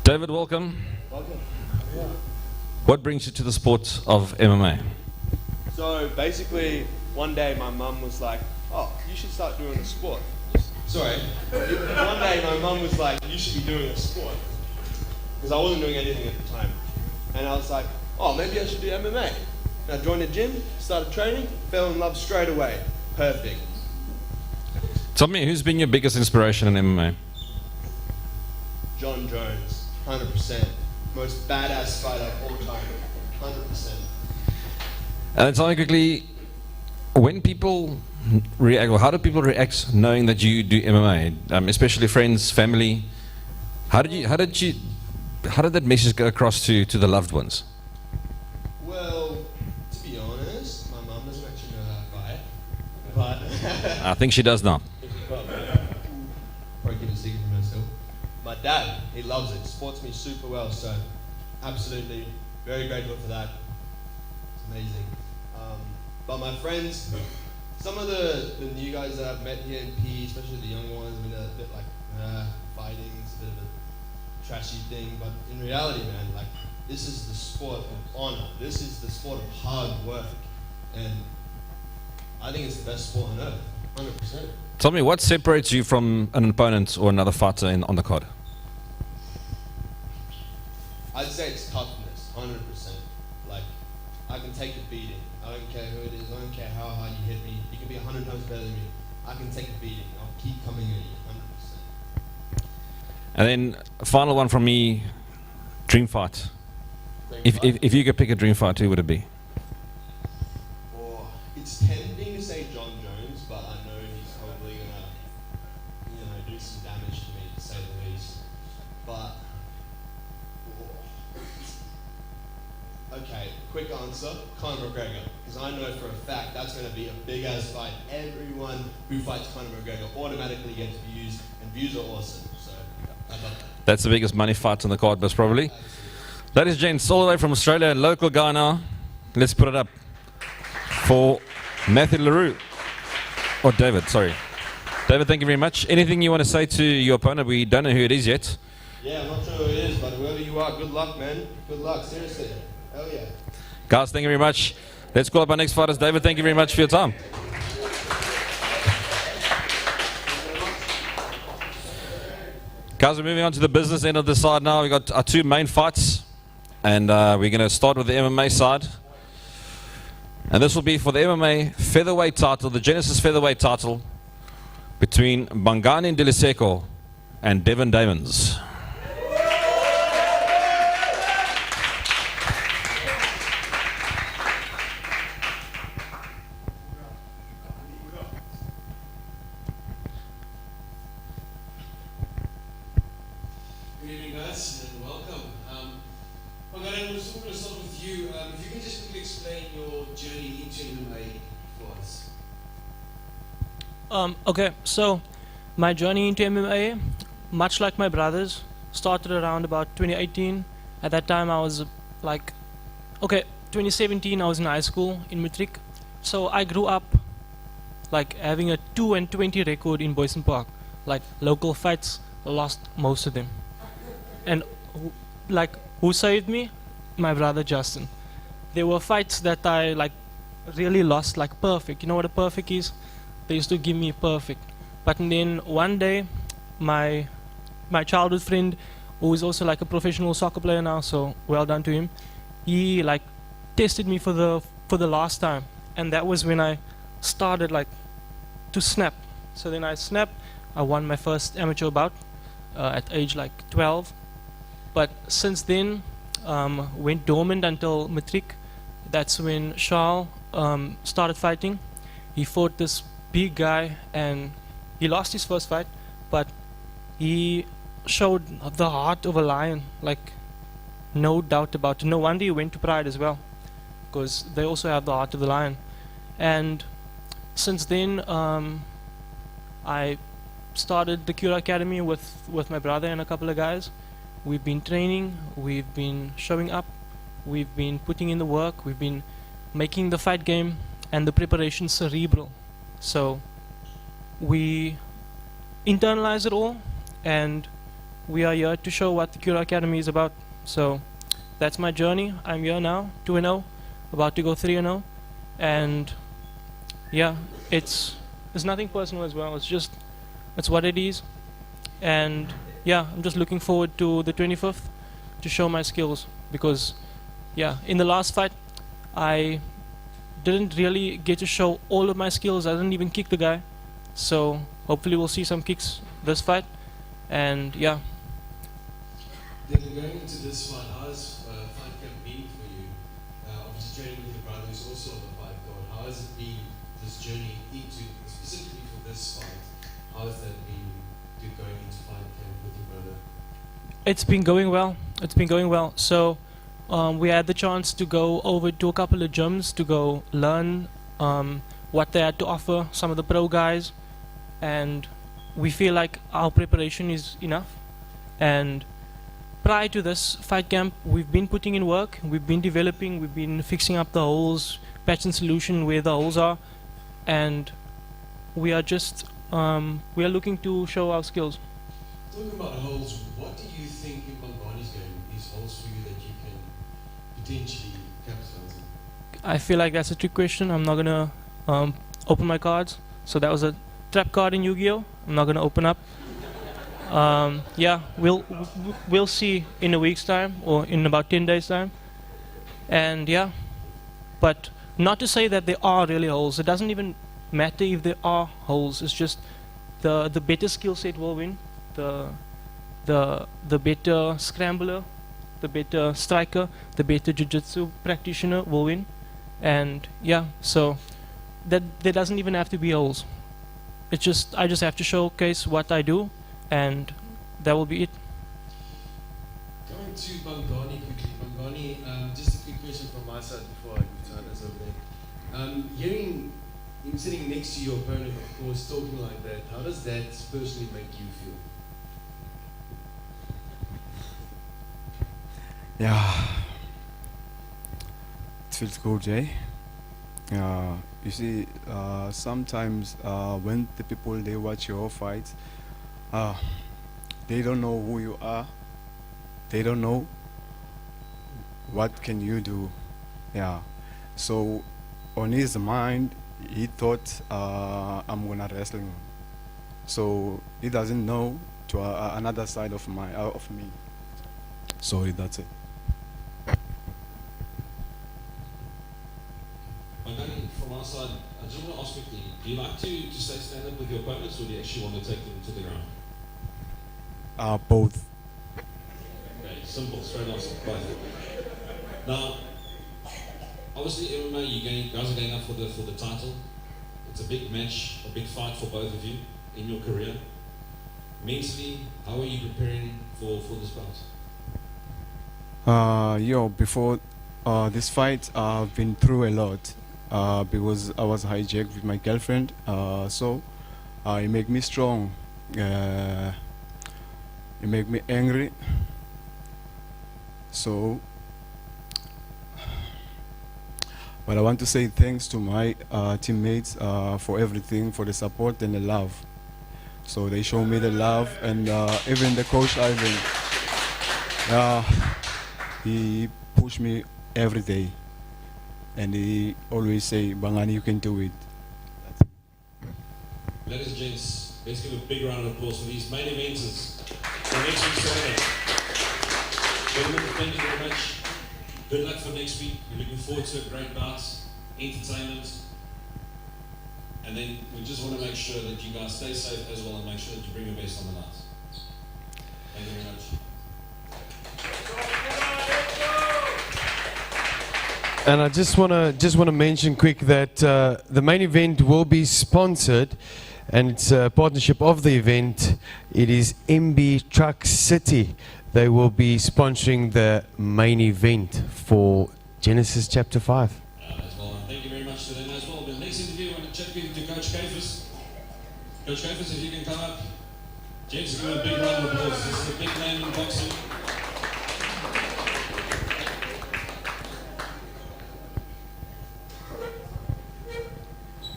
David, welcome. Welcome. What brings you to the sport of MMA? So basically, one day my mum was like, "Oh, you should start doing a sport." Sorry. One day my mum was like, "You should be doing a sport," because I wasn't doing anything at the time, and I was like, "Oh, maybe I should do MMA." And I joined a gym, started training, fell in love straight away. Perfect. Tell me, who's been your biggest inspiration in MMA? John Jones, 100%. Most badass fighter of all time, 100%. And tell me quickly, when people react, or how do people react knowing that you do MMA, especially friends, family? How did that message go across to the loved ones? Well, to be honest, my mum doesn't actually know how to fight, but I think she does now. Probably keep a secret from myself. My dad, he loves it, supports me super well, so absolutely very grateful for that. It's amazing. But my friends, some of the new guys that I've met here in P, especially the younger ones, have been a bit like, fighting, it's a bit of a trashy thing, but in reality, man, like, this is the sport of honor. This is the sport of hard work, and I think it's the best sport on earth, 100%. Tell me, what separates you from an opponent or another fighter on the card? I'd say it's toughness, 100%. Like, I can take a beating. I don't care who it is. I don't care how hard you hit me. You can be 100 times better than me. I can take a beating. I'll keep coming at you, 100%. And then final one from me, dream fight. If you could pick a dream fight, who would it be? Or it's tempting to say John Jones, but I know he's probably gonna, do some damage to me, to say the least. But okay, quick answer: Conor McGregor, because I know for a fact that's going to be a big ass fight. Everyone who fights Conor McGregor automatically gets views, and views are awesome. So I love that. That's the biggest money fight on the card, most probably. Ladies and gents, all the way from Australia, local guy now. Let's put it up for Matthew LaRue. Or David, sorry. David, thank you very much. Anything you want to say to your opponent? We don't know who it is yet. Yeah, I'm not sure who it is, but whoever you are, good luck, man. Good luck, seriously. Hell yeah. Guys, thank you very much. Let's call up our next fighters. David, thank you very much for your time. Guys, we're moving on to the business end of the side now. We've got our two main fights. And we're going to start with the MMA side. And this will be for the MMA featherweight title, the Genesis featherweight title, between Bongani Ndliseko and Devin Damons. Good evening, guys, and welcome. Bongani, we're going to start with you. If you can just quickly explain your journey into MMA for us. Okay, so my journey into MMA, much like my brothers, started around about 2018. At that time, I was 2017, I was in high school in Matric. So I grew up having a 2-20 record in Boyson Park. Local fights, lost most of them. And who saved me? My brother Justin. There were fights that I really lost perfect. You know what a perfect is? They used to give me perfect. But then one day, my childhood friend, who is also a professional soccer player now, so well done to him, he tested me for the last time, and that was when I started to snap. So then I snapped. I won my first amateur bout at age 12. But since then, went dormant until Matric. That's when Charles started fighting. He fought this big guy, and he lost his first fight, but he showed the heart of a lion, no doubt about it. No wonder he went to Pride as well, because they also have the heart of the lion. And since then, I started the Cura Academy with my brother and a couple of guys. We've been training, we've been showing up, we've been putting in the work, we've been making the fight game and the preparation cerebral. So we internalize it all, and we are here to show what the Cura Academy is about. So that's my journey. I'm here now, 2-0, about to go 3-0, and yeah, it's nothing personal as well. It's what it is, and yeah, I'm just looking forward to the 25th to show my skills, because yeah, in the last fight I didn't really get to show all of my skills. I didn't even kick the guy, so hopefully we'll see some kicks this fight. And yeah. Then going into this fight, how's fight camp been for you? Obviously training with your brother who's also on the fight card. How has it been, this journey into, specifically for this fight, how has that been to going into fight camp with your brother? It's been going well. It's been going well. So we had the chance to go over to a couple of gyms to go learn what they had to offer, some of the pro guys, and we feel like our preparation is enough. And prior to this fight camp, we've been putting in work, we've been developing, we've been fixing up the holes, patching solution where the holes are, and we are just we are looking to show our skills. Talking about holes, what do you think in Bongani's game is holes for you that you can potentially capitalize on? I feel like that's a trick question. I'm not gonna open my cards. So that was a trap card in Yu-Gi-Oh! I'm not gonna open up. Yeah, we'll see in a week's time or in about 10 days time. And yeah, But not to say that there are really holes. It doesn't even matter if there are holes. It's just the better skill set will win. The better scrambler, the better striker, the better jiu-jitsu practitioner will win. And yeah, so that there doesn't even have to be holes. It's just I just have to showcase what I do, and that will be it. Going to Bongani quickly. Bongani, just a quick question from my side before I give to others over there. Hearing him sitting next to your opponent, of course, talking like that, how does that personally make you feel? Yeah, it feels good, eh? You see, sometimes when the people they watch your fights, they don't know who you are. They don't know what can you do. Yeah. So on his mind, he thought I'm gonna wrestle him. So he doesn't know to another side of me. Sorry, that's it. Bongani, from our side, I just want to ask quickly, do you like to stay stand up with your opponents, or do you actually want to take them to the ground? Both. Okay, simple, straight answer, both. Now, obviously MMA, you guys are going up for the title. It's a big match, a big fight for both of you in your career. Mentally, how are you preparing for this bout? Before this fight, I've been through a lot because I was hijacked with my girlfriend. So it make me strong. It make me angry. So, but I want to say thanks to my teammates for everything, for the support and the love. So they show me the love, and even the coach Ivan, he pushed me every day, and he always say, "Bongani, you can do it." Ladies and gents, let's give a big round of applause for these main eventers for next week's Saturday. Gentlemen, thank you very much. Good luck for next week. We're looking forward to a great bout, entertainment, and then we just want to make sure that you guys stay safe as well and make sure that you bring your best on the night. Thank you very much. And I just want to mention quick that the main event will be sponsored, and it's a partnership of the event. It is MB Truck City. They will be sponsoring the main event for Genesis Chapter 5. As well. Thank you very much to them as well. The next interview, I want to chat to Coach Kafis. Coach Kafis, if you can come up. James, give him a big round of applause. This is a big name in boxing.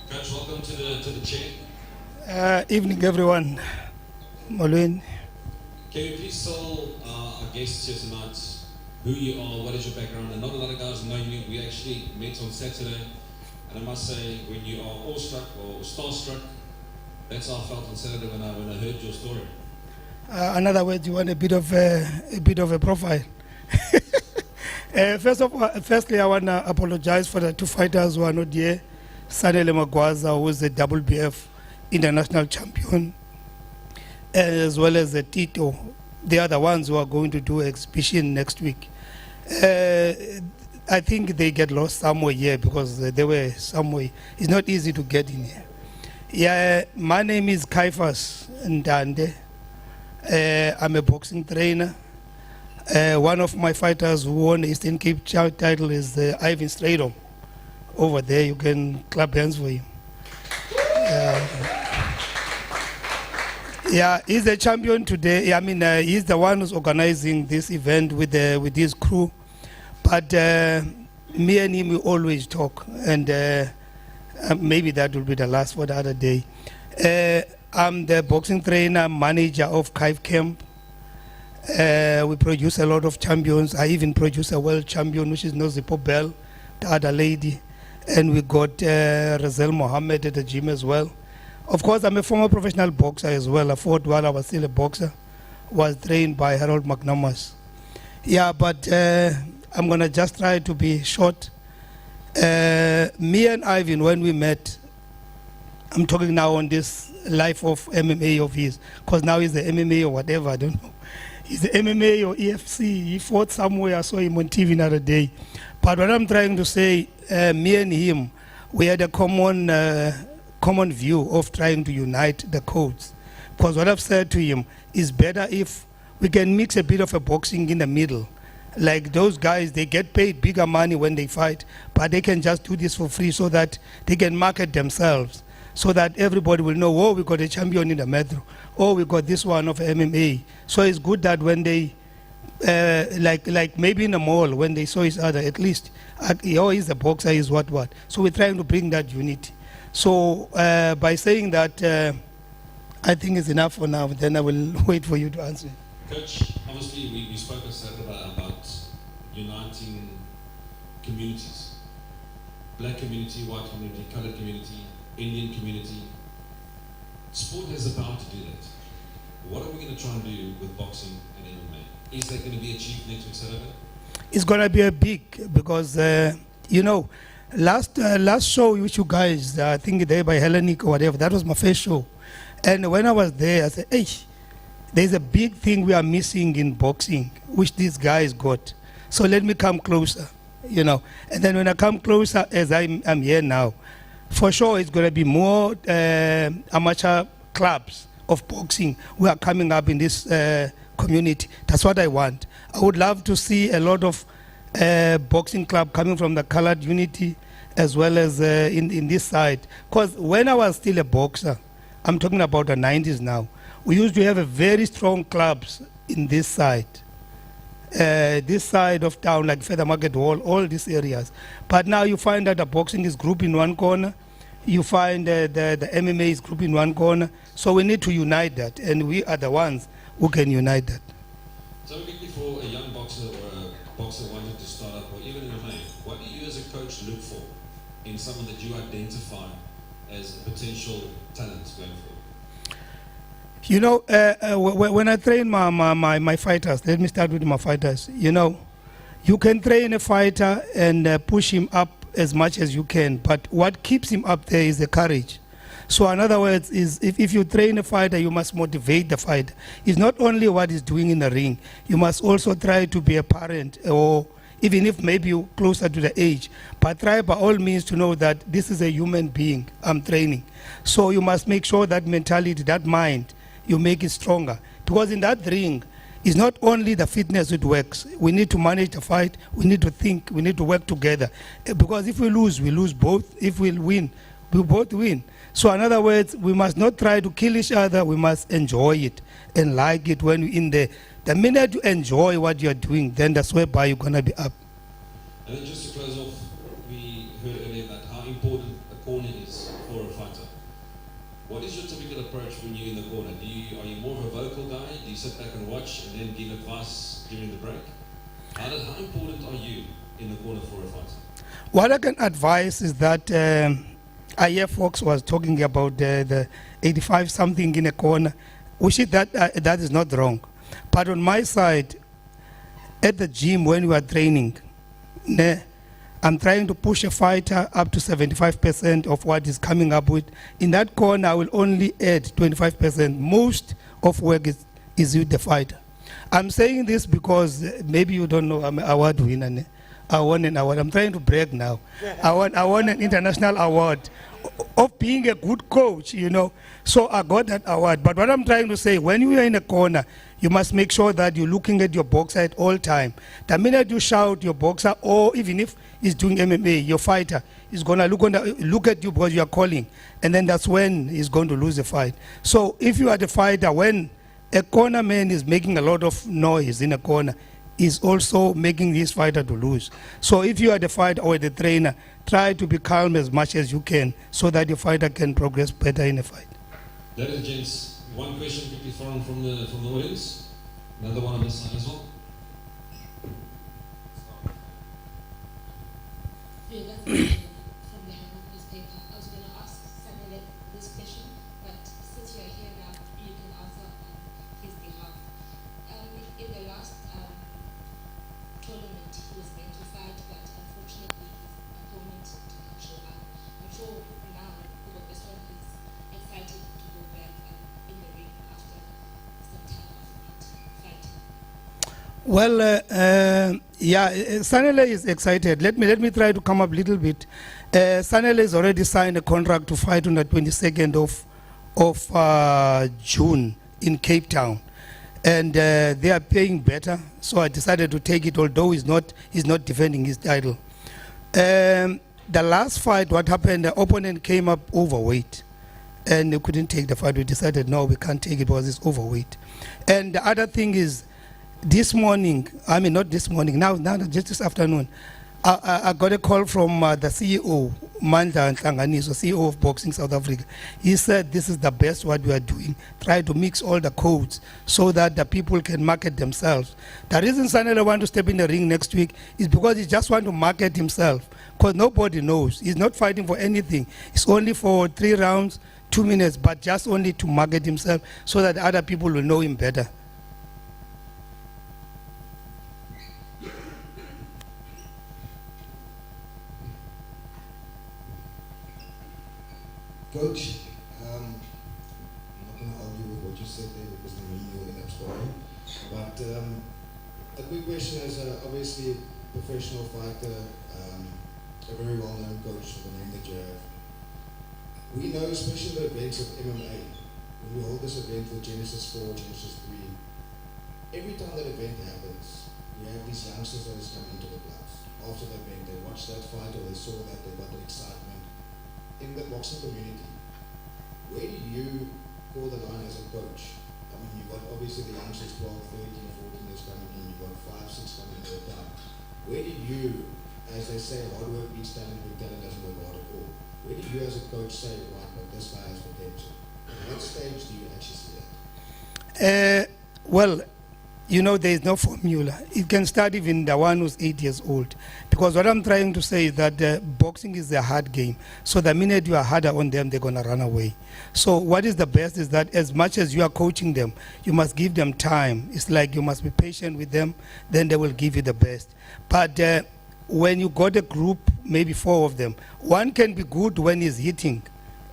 Coach, welcome to the chair. Evening, everyone. Molweni. Can you please tell our guests here tonight who you are, what is your background? And not a lot of guys know you. We actually met on Saturday, and I must say, when you are awestruck or starstruck, that's how I felt on Saturday when I heard your story. Another word, you want a bit of a profile. Firstly, I want to apologize for the two fighters who are not here. Sanele Magwaza, who is the WBF international champion, as well as Tito. They are the ones who are going to do exhibition next week. I think they get lost somewhere here because they were somewhere. It's not easy to get in here. Yeah, my name is Kaifas Ndande. I'm a boxing trainer. One of my fighters who won the Eastern Cape title is Ivan Stradom. Over there, you can clap hands for him. Yeah, he's the champion today. I mean, he's the one who's organizing this event with his crew. But me and him, we always talk, and maybe that will be the last for the other day. I'm the boxing trainer, manager of Kaif Camp. We produce a lot of champions. I even produce a world champion, which is Nozipo Bell, the other lady. And we got Razel Mohammed at the gym as well. Of course, I'm a former professional boxer as well. I fought while I was still a boxer. Was trained by Harold McNamas. Yeah, but I'm going to just try to be short. Me and Ivan, when we met, I'm talking now on this life of MMA of his, because now he's the MMA or whatever, I don't know. He's the MMA or EFC. He fought somewhere, I saw him on TV another day. But what I'm trying to say, me and him, we had a common view of trying to unite the codes. Because what I've said to him is better if we can mix a bit of a boxing in the middle. Like those guys, they get paid bigger money when they fight, but they can just do this for free so that they can market themselves, so that everybody will know, oh, we got a champion in the metro, oh, we got this one of MMA. So it's good that when they, like maybe in the mall, when they saw each other, at least, oh, he's a boxer, he's what. So we're trying to bring that unity. So by saying that, I think it's enough for now, then I will wait for you to answer. Coach, obviously we spoke on Saturday about uniting communities. Black community, white community, colored community, Indian community. Sport is about to do that. What are we going to try and do with boxing and MMA? Is that going to be achieved next week Saturday? It's going to be a big, because, you know, last show with you guys, I think there by Hellenic or whatever, that was my first show. And when I was there, I said, hey, there's a big thing we are missing in boxing, which these guys got. So let me come closer, you know. And then when I come closer, as I'm here now, for sure it's going to be more amateur clubs of boxing who are coming up in this community. That's what I want. I would love to see a lot of boxing club coming from the colored unity as well as in this side. Because when I was still a boxer, I'm talking about the 90s now, we used to have a very strong clubs in this side of town, like Feather Market Hall, all these areas. But now you find that the boxing is grouped in one corner, you find the MMA is grouped in one corner, so we need to unite that, and we are the ones who can unite that. So quickly, for a young boxer or a boxer wanting to start up, or even in MMA, what do you as a coach look for in someone that you identify as a potential talent going forward? You know, when I train my fighters, let me start with my fighters. You know, you can train a fighter and push him up as much as you can, but what keeps him up there is the courage. So in other words, is if you train a fighter, you must motivate the fighter. It's not only what he's doing in the ring, you must also try to be a parent, or even if maybe you're closer to the age, but try by all means to know that this is a human being I'm training. So you must make sure that mentality, that mind, you make it stronger. Because in that ring, it's not only the fitness that works. We need to manage the fight, we need to think, we need to work together. Because if we lose both. If we win, we both win. So in other words, we must not try to kill each other, we must enjoy it and like it when we're in there. The minute you enjoy what you're doing, then that's whereby you're going to be up. And then just to close off, we heard earlier about how important a corner is for a fighter. What is your typical approach when you're in the corner? Are you more of a vocal guy? Do you sit back and watch and then give advice during the break? How important are you in the corner for a fighter? What I can advise is that I hear Fox was talking about the 85 something in a corner, which is that is not wrong. But on my side, at the gym when we are training, I'm trying to push a fighter up to 75% of what he's coming up with. In that corner, I will only add 25%. Most of work is with the fighter. I'm saying this because maybe you don't know I'm an award winner. I won an award. I'm trying to brag now. I won an international award of being a good coach, you know. So I got that award. But what I'm trying to say, when you are in a corner, you must make sure that you're looking at your boxer at all time. The minute you shout your boxer, or even if he's doing MMA, your fighter is going to look at you because you are calling. And then that's when he's going to lose the fight. So if you are the fighter, when a corner man is making a lot of noise in a corner, is also making this fighter to lose. So if you are the fighter or the trainer, try to be calm as much as you can so that your fighter can progress better in a fight. Ladies and gents, one question quickly thrown from the audience. Another one on this side as well. From the Herald newspaper. I was going to ask Samuel this question, but since you're here now, you can answer on his behalf. In the last tournament, he was meant to fight, but unfortunately his opponent Well, Sanele is excited. Let me try to come up a little bit. Sanele has already signed a contract to fight on the 22nd of June in Cape Town, and they are paying better. So I decided to take it, although he's not defending his title. The last fight, what happened? The opponent came up overweight, and they couldn't take the fight. We decided no, we can't take it because it's overweight. And the other thing is, this morning, I mean not this morning, now just this afternoon, I got a call from the CEO, Mandla Nhlanganiso, CEO of Boxing South Africa. He said this is the best what we are doing, try to mix all the codes so that the people can market themselves. The reason Sanele want to step in the ring next week is because he just want to market himself, because nobody knows. He's not fighting for anything. It's only for 3 rounds, 2 minutes, but just only to market himself so that other people will know him better. Coach, I'm not going to argue with what you said there because the meaning will end up spoiling. But a quick question is obviously a professional fighter, a very well-known coach for the name that you have. We know, especially the events of MMA, when we hold this event for Genesis 4, Genesis 3, every time that event happens, we have these youngsters that is coming into the clubs. After the event, they watch that fight or they saw that, they got the excitement. In the boxing community, where do you draw the line as a coach? I mean, you've got obviously the youngsters, 12, 13, 14 that's coming in, you've got 5, 6 coming in at a time. Where do you, as they say, hard work beats talent, but talent doesn't work hard at all? Where do you as a coach say, right, but this guy has potential? At what stage do you actually see that? Well, you know, there is no formula. It can start even the one who's 8 years old. Because what I'm trying to say is that boxing is a hard game. So the minute you are harder on them, they're going to run away. So what is the best is that as much as you are coaching them, you must give them time. It's like you must be patient with them, then they will give you the best. But when you got a group, maybe 4 of them, one can be good when he's hitting,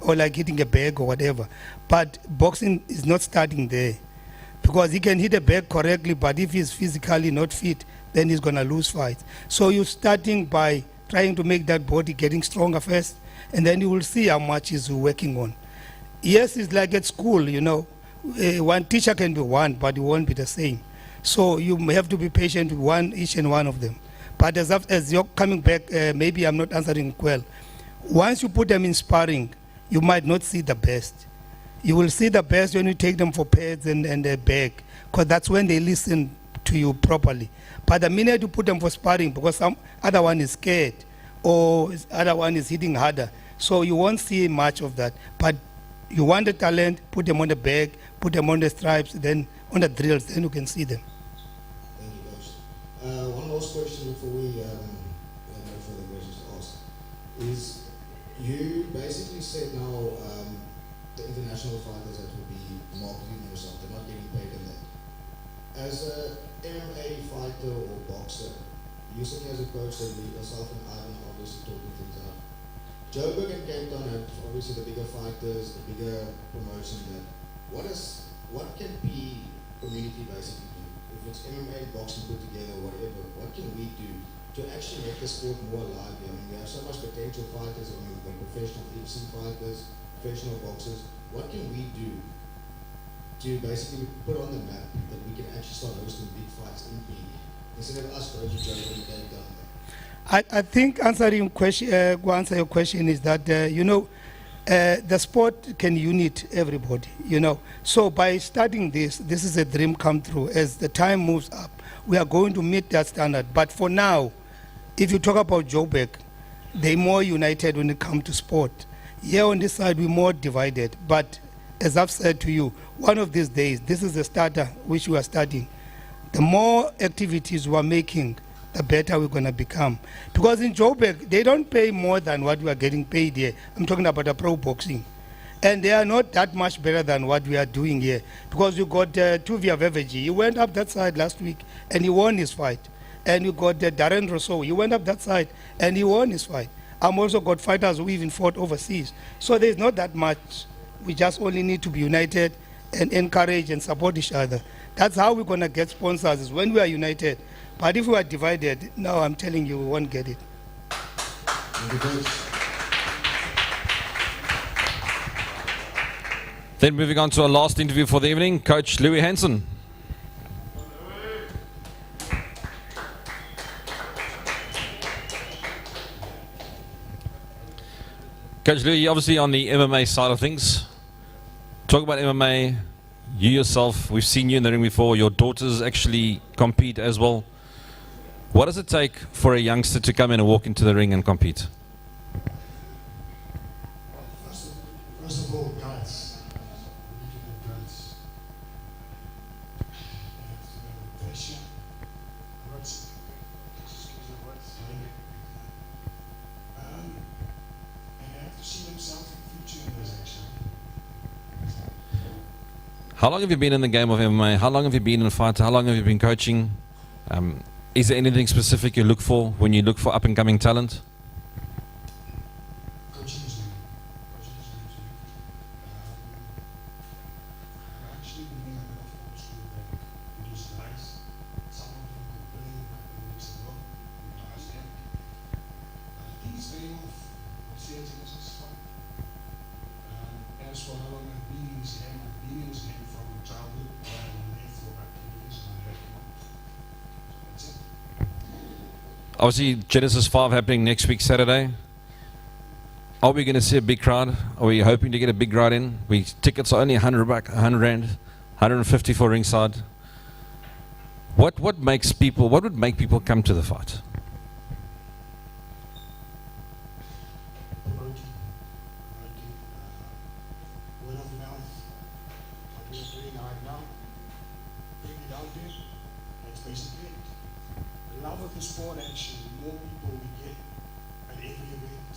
or like hitting a bag or whatever. But boxing is not starting there. Because he can hit a bag correctly, but if he's physically not fit, then he's going to lose fights. So you're starting by trying to make that body getting stronger first, and then you will see how much he's working on. Yes, it's like at school, you know. One teacher can be one, but it won't be the same. So you have to be patient with each and one of them. But as you're coming back, maybe I'm not answering well. Once you put them in sparring, you might not see the best. You will see the best when you take them for pads and a bag, because that's when they listen to you properly. But the minute you put them for sparring, because some other one is scared, or other one is hitting harder, so you won't see much of that. But you want the talent, put them on the bag, put them on the stripes, then on the drills, then you can see them. Thank you, Coach. One last question before we have no further questions to ask. Is you basically said now the international fighters that will be marketing themselves, they're not getting paid in that. As a MMA fighter or boxer, you sitting as a coach, that yourself and Ivan are obviously talking things out. Joburg and Cape Town have obviously the bigger fighters, the bigger promotion. That what can be community basically do? If it's MMA, boxing put together, whatever, what can we do to actually make the sport more alive? I mean, we have so much potential fighters. I mean, we've got professional UFC fighters, professional boxers. What can we do to basically put on the map that we can actually start hosting big fights in PE instead of us going to Joburg and Cape Town? I think answer your question is that the sport can unite everybody. So by starting this is a dream come true. As the time moves up, we are going to meet that standard. But for now, if you talk about Joburg, they're more united when it comes to sport. Here on this side, we're more divided. But as I've said to you, one of these days, this is the starter which we are starting. The more activities we are making, the better we're going to become. Because in Joburg, they don't pay more than what we are getting paid here. I'm talking about the pro boxing. And they are not that much better than what we are doing here. Because you got Tuvia Veveji. He went up that side last week and he won his fight. And you got Darren Rousseau. He went up that side and he won his fight. I've also got fighters who even fought overseas. So there's not that much. We just only need to be united and encourage and support each other. That's how we're going to get sponsors, is when we are united. But if we are divided, no, I'm telling you, we won't get it. Then moving on to our last interview for the evening, Coach Louis Hansen. Coach Louis, you're obviously on the MMA side of things. Talk about MMA, you yourself, we've seen you in the ring before, your daughters actually compete as well. What does it take for a youngster to come in and walk into the ring and compete? First of all, guts. You need to have guts. You have to have passion. Excuse the words. And you have to see themselves in the future in this action. How long have you been in the game of MMA? How long have you been in a fight? How long have you been coaching? Is there anything specific you look for when you look for up-and-coming talent? Coaching is new. Coaching is new to me. I've actually been doing a bit of old school back with these guys. Some of them could play a couple of weeks ago. We asked them. I think it's paying off. I see it is fun. As for how long I've been in this game, I've been in this game from childhood, where I made for activities and I help them out. So that's it. Obviously, Genesis 5 happening next week, Saturday. Are we going to see a big crowd? Are we hoping to get a big crowd in? Tickets are only 100 rand, 150 for ringside. What would make people come to the fight? Promoting, word of mouth, what we are doing right now, bring it out there, that's basically it. The love of the sport action, the more people we get at every event,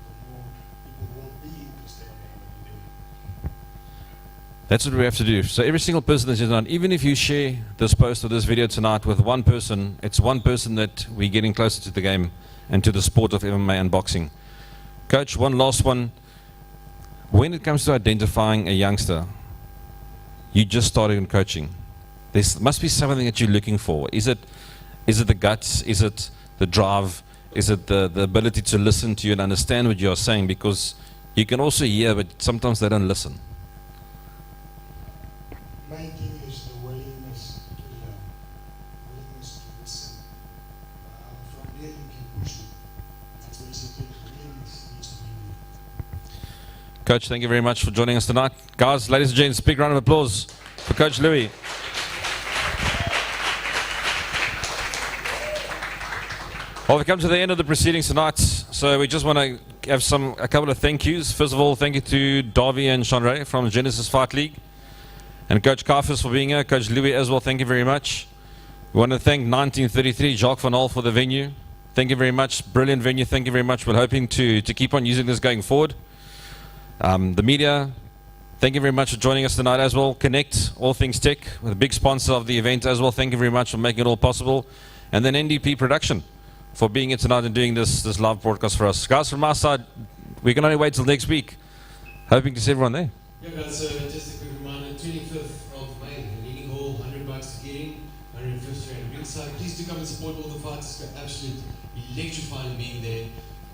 the more people will be interested in what we do. That's what we have to do. So every single person that's in on, even if you share this post or this video tonight with one person, it's one person that we're getting closer to the game and to the sport of MMA and boxing. Coach, one last one. When it comes to identifying a youngster, you just started in coaching. There must be something that you're looking for. Is it the guts? Is it the drive? Is it the ability to listen to you and understand what you're saying? Because you can also hear, but sometimes they don't listen. Main thing is the willingness to learn, willingness to listen. From there you can push it. That's basically the willingness needs to be there. Coach, thank you very much for joining us tonight. Guys, ladies and gents, big round of applause for Coach Louis. Well, we've come to the end of the proceedings tonight, so we just want to have a couple of thank yous. First of all, thank you to Davy and Shanray from the Genesis Fight League, and Coach Kafis for being here. Coach Louis as well, thank you very much. We want to thank 1933 Jacques Van Hal for the venue. Thank you very much. Brilliant venue. Thank you very much. We're hoping to keep on using this going forward. The media, thank you very much for joining us tonight as well. Connect, All Things Tech, with a big sponsor of the event as well. Thank you very much for making it all possible. And then NDP Production for being here tonight and doing this live broadcast for us. Guys, from our side, we can only wait till next week. Hoping to see everyone there. Yeah, guys, just a quick reminder, 25th of May, Leading Hall, $100 to get in, 150 rand ringside. Please do come and support all the fights. It's absolutely electrifying being there.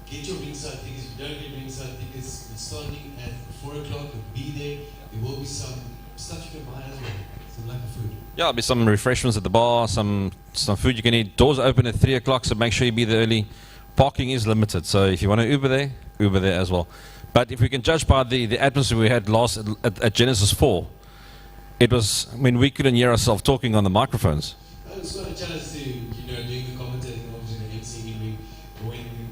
Get your ringside tickets. If you don't get ringside tickets, we're starting at 4 o'clock. We'll be there. There will be some stuff you can buy as well. Some lack of food. Yeah, there'll be some refreshments at the bar, some food you can eat. Doors open at 3 o'clock, so make sure you be there early. Parking is limited, so if you want to Uber there as well. But if we can judge by the atmosphere we had last at Genesis 4, it was, I mean, we couldn't hear ourselves talking on the microphones. It's not a challenge to, doing the commentating, obviously, the emceeing.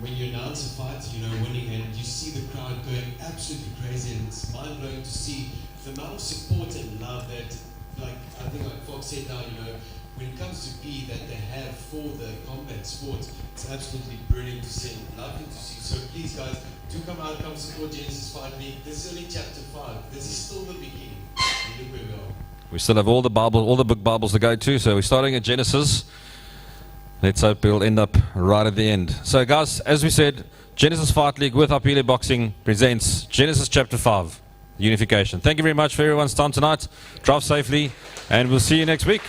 When you announce a fight, winning, and you see the crowd going absolutely crazy, and it's mind-blowing to see the amount of support and love that, I think like Fox said now, when it comes to PE that they have for the combat sports, it's absolutely brilliant to see, lovely to see. So please, guys, do come out, come support Genesis Fight League. This is only chapter 5. This is still the beginning. And look where we are. We still have all the book Bibles to go to, so we're starting at Genesis. Let's hope we'll end up right at the end. So guys, as we said, Genesis Fight League with Apile Boxing presents Genesis chapter 5. unification. Thank you very much for everyone's time tonight. Drive safely, and we'll see you next week.